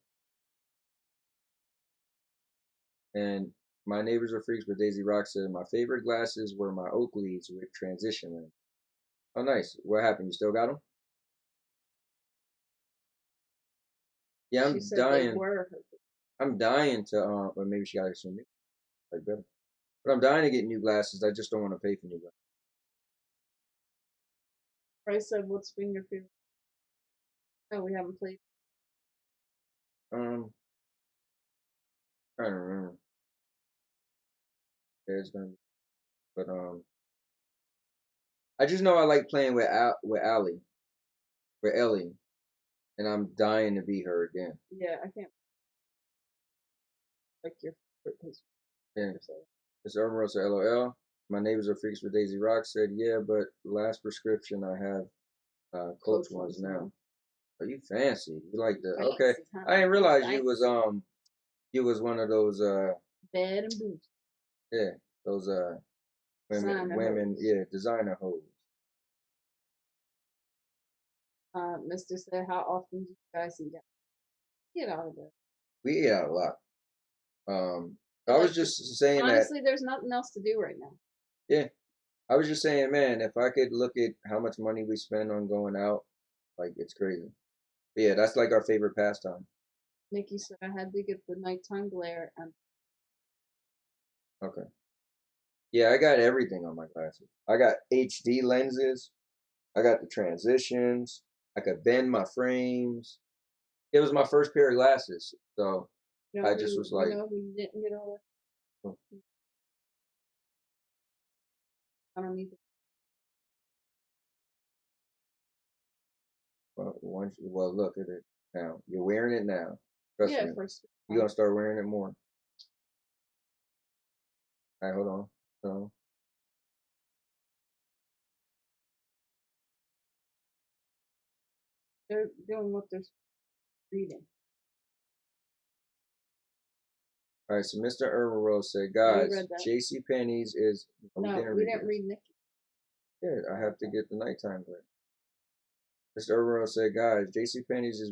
And my neighbors are freaks, but Daisy Rock said my favorite glasses were my Oakleys with transition lens. Oh, nice. What happened? You still got them? Yeah, I'm She said dying. They were. I'm dying to or maybe she got it from me. Like better. But I'm dying to get new glasses. I just don't want to pay for new glasses. Bryce said, what's been your favorite? No, we haven't played. I don't remember. Yeah, it's gonna be, but I just know I like playing with Allie, with Ellie, and I'm dying to beat her again. Yeah, I can't. Like your favorite. Yeah. It's Urban Rosa LOL. My neighbors are freaks with Daisy Rock said, yeah, but last prescription I have Coach ones now. Oh, you fancy. You like the okay. I didn't realize you was one of those Bed and boots. Yeah, those women yeah, designer hoes. Mr. said, how often do you guys eat out? Get out of there. We eat out a lot. I was just saying honestly, there's nothing else to do right now. Yeah. I was just saying, man, if I could look at how much money we spend on going out, like it's crazy. But yeah, that's like our favorite pastime. Nikki said I had to get the nighttime glare and Okay. Yeah, I got everything on my glasses. I got HD lenses. I got the transitions. I could bend my frames. It was my first pair of glasses, so I just was like, we didn't get over. I don't need. Well, look at it now. You're wearing it now. Trust me. You're gonna start wearing it more. All right, hold on. So. They're doing what they're reading. All right, so Mr. Urban Rose said, guys, JCPenney's is... No, we didn't read Nikki. Yeah, I have to get the nighttime glare. Mr. Urban Rose said, guys, JCPenney's is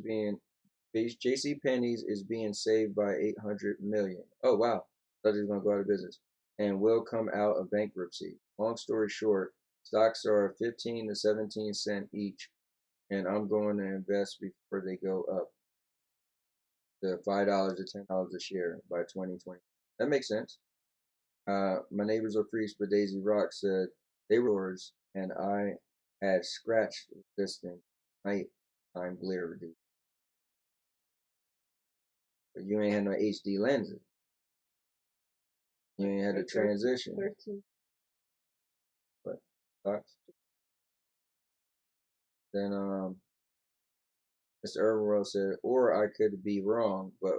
being saved by $800 million. Oh, wow. Thought he was going to go out of business. And will come out of bankruptcy. Long story short, stocks are 15 to 17 cents each, and I'm going to invest before they go up to $5 to $10 a share by 2020. That makes sense. My neighbors are freaks, but Daisy Rock said they were yours, and I had scratch resistant nighttime glare reducer. But you ain't had no HD lenses. You ain't had a transition. 13. But thoughts? Then Mr. Urban World said, or I could be wrong, but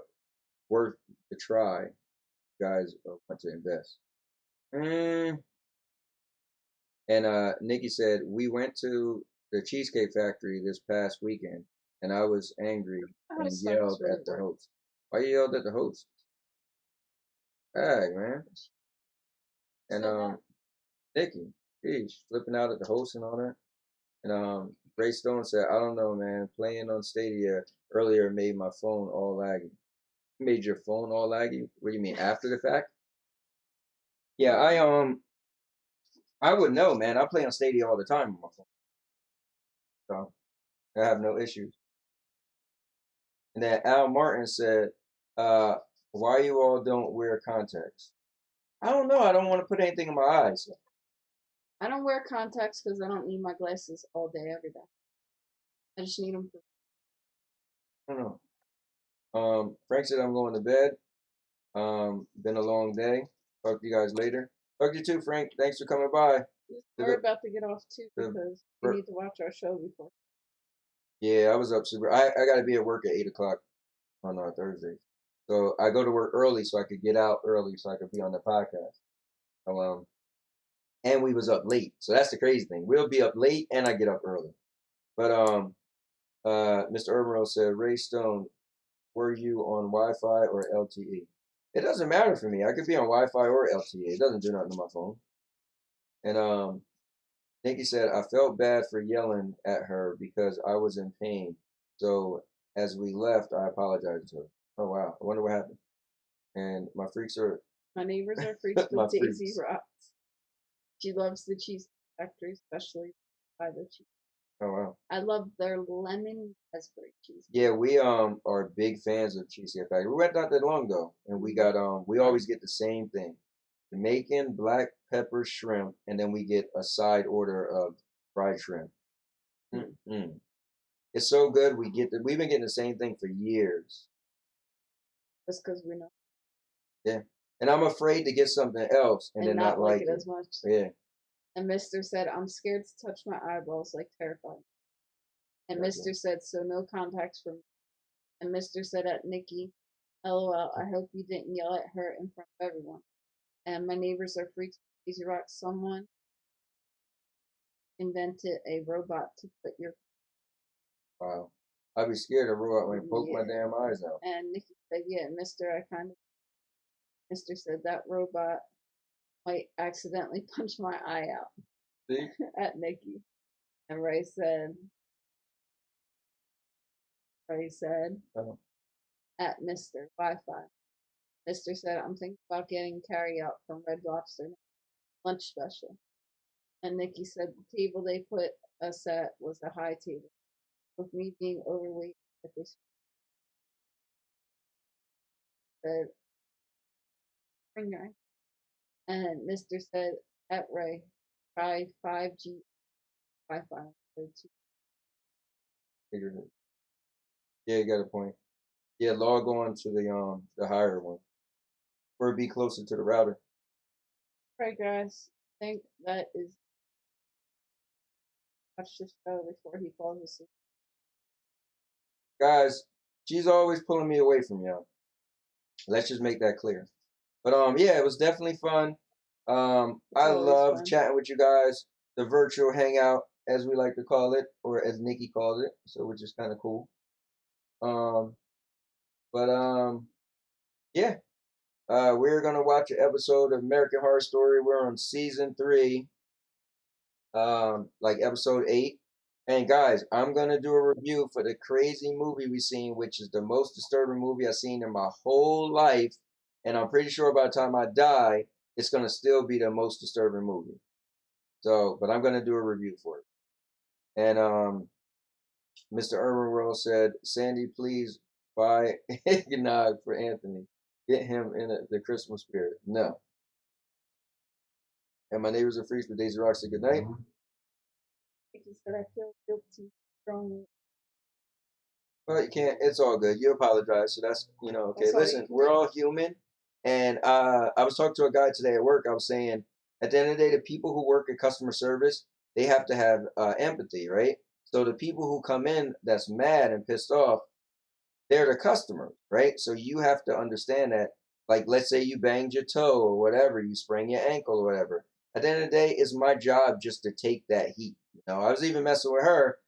worth the try. Guys want to invest. And Nikki said, we went to the Cheesecake Factory this past weekend, and I was angry and yelled at the host. Why you yelled at the host? Hey, man. And Nikki, she's flipping out at the host and all that. And Ray Stone said, I don't know, man. Playing on Stadia earlier made my phone all laggy. Made your phone all laggy? What do you mean, after the fact? Yeah, I would know, man. I play on Stadia all the time on my phone. So I have no issues. And then Al Martin said, why you all don't wear contacts? I don't know. I don't want to put anything in my eyes. I don't wear contacts because I don't need my glasses all day, every day. I just need them for... I don't know. Frank said I'm going to bed. Been a long day. Talk to you guys later. Talk to you too, Frank. Thanks for coming by. We're about to get off too because we need to watch our show before. Yeah, I was up super. I got to be at work at 8 o'clock on Thursday. So I go to work early so I could get out early so I could be on the podcast. So, and we was up late. So that's the crazy thing. We'll be up late and I get up early. But Mr. Urban said, Ray Stone, were you on Wi-Fi or LTE? It doesn't matter for me. I could be on Wi-Fi or LTE. It doesn't do nothing to my phone. And Nikki said, I felt bad for yelling at her because I was in pain. So as we left, I apologized to her. Oh, wow. I wonder what happened. And my neighbors are freaks with Daisy Rocks. She loves the cheese factory, especially by the cheese. Oh, wow. I love their lemon raspberry cheese. Yeah, we are big fans of Cheesecake Factory. We went not that long ago, and we got we always get the same thing: Jamaican black pepper shrimp, and then we get a side order of fried shrimp. It's so good. We've been getting the same thing for years. Just because we know. Yeah, and I'm afraid to get something else and then not like it as much. Yeah. And Mr. said, I'm scared to touch my eyeballs, like terrified. And Mr. said, so no contacts for me. And Mr. said at Nikki, LOL, I hope you didn't yell at her in front of everyone. And my neighbors are freaks. Easy Rock, someone invented a robot to put your... Wow. I'd be scared of a robot when it poke my damn eyes out. And Nikki said, yeah, Mr. said that robot might accidentally punch my eye out. See? At Nikki. And Ray said, at Mr. Wi-Fi. Mr. said, I'm thinking about getting carry out from Red Lobster lunch special. And Nikki said the table they put us at was a high table, with me being overweight at this. Said, and Mr. said at Ray, try 5G Wi-Fi. Yeah, you got a point. Yeah, log on to the higher one, or be closer to the router. Right, guys. I think that is. Watch this show before he falls asleep. Guys, she's always pulling me away from y'all. Let's just make that clear. But yeah, it was definitely fun. I love chatting with you guys. The virtual hangout, as we like to call it, or as Nikki calls it, so which is kind of cool. Yeah. We're gonna watch an episode of American Horror Story. We're on season 3, like episode 8. And guys, I'm gonna do a review for the crazy movie we seen, which is the most disturbing movie I've seen in my whole life. And I'm pretty sure by the time I die, it's gonna still be the most disturbing movie. So, but I'm gonna do a review for it. And Mr. Urban World said, Sandy, please buy eggnog for Anthony. Get him in the Christmas spirit. No. And my neighbors are freaks with Daisy Rock. Say good night. He said, I feel guilty strongly. Well, you can't. It's all good. You apologize. So that's, okay. Listen, we're all human. And I was talking to a guy today at work. I was saying, at the end of the day, the people who work at customer service, they have to have empathy, right? So the people who come in that's mad and pissed off, they're the customer, right? So you have to understand that, like, let's say you banged your toe or whatever, you sprained your ankle or whatever. At the end of the day, it's my job just to take that heat. You know, I was even messing with her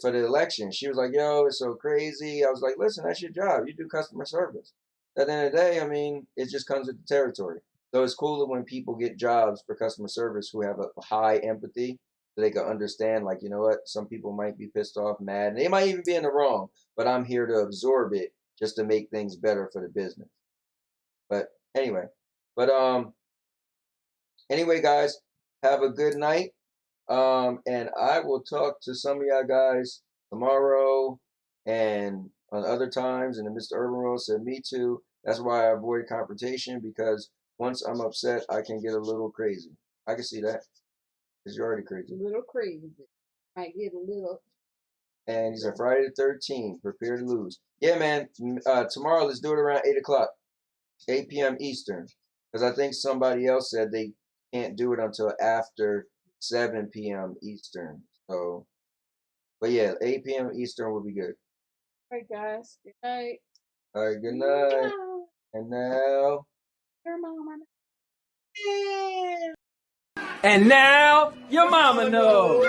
for the election. She was like, yo, it's so crazy. I was like, listen, that's your job. You do customer service. At the end of the day, I mean, it just comes with the territory. So it's cooler when people get jobs for customer service who have a high empathy, so they can understand, like, you know what, some people might be pissed off, mad, and they might even be in the wrong, but I'm here to absorb it just to make things better for the business. But anyway, anyway, guys, have a good night. And I will talk to some of y'all guys tomorrow and on other times. And then Mr. Urban Rose said, me too. That's why I avoid confrontation, because once I'm upset, I can get a little crazy. I can see that, because you're already crazy. A little crazy. Might get a little. And he said, Friday the 13th, prepare to lose. Yeah, man. Tomorrow, let's do it around 8 o'clock, 8 p.m. Eastern. Because I think somebody else said they can't do it until after 7 p.m. Eastern. So, but yeah, 8 p.m. Eastern will be good. All right, guys. Good night. All right, good night. And now. Your mama. And now, your mama knows.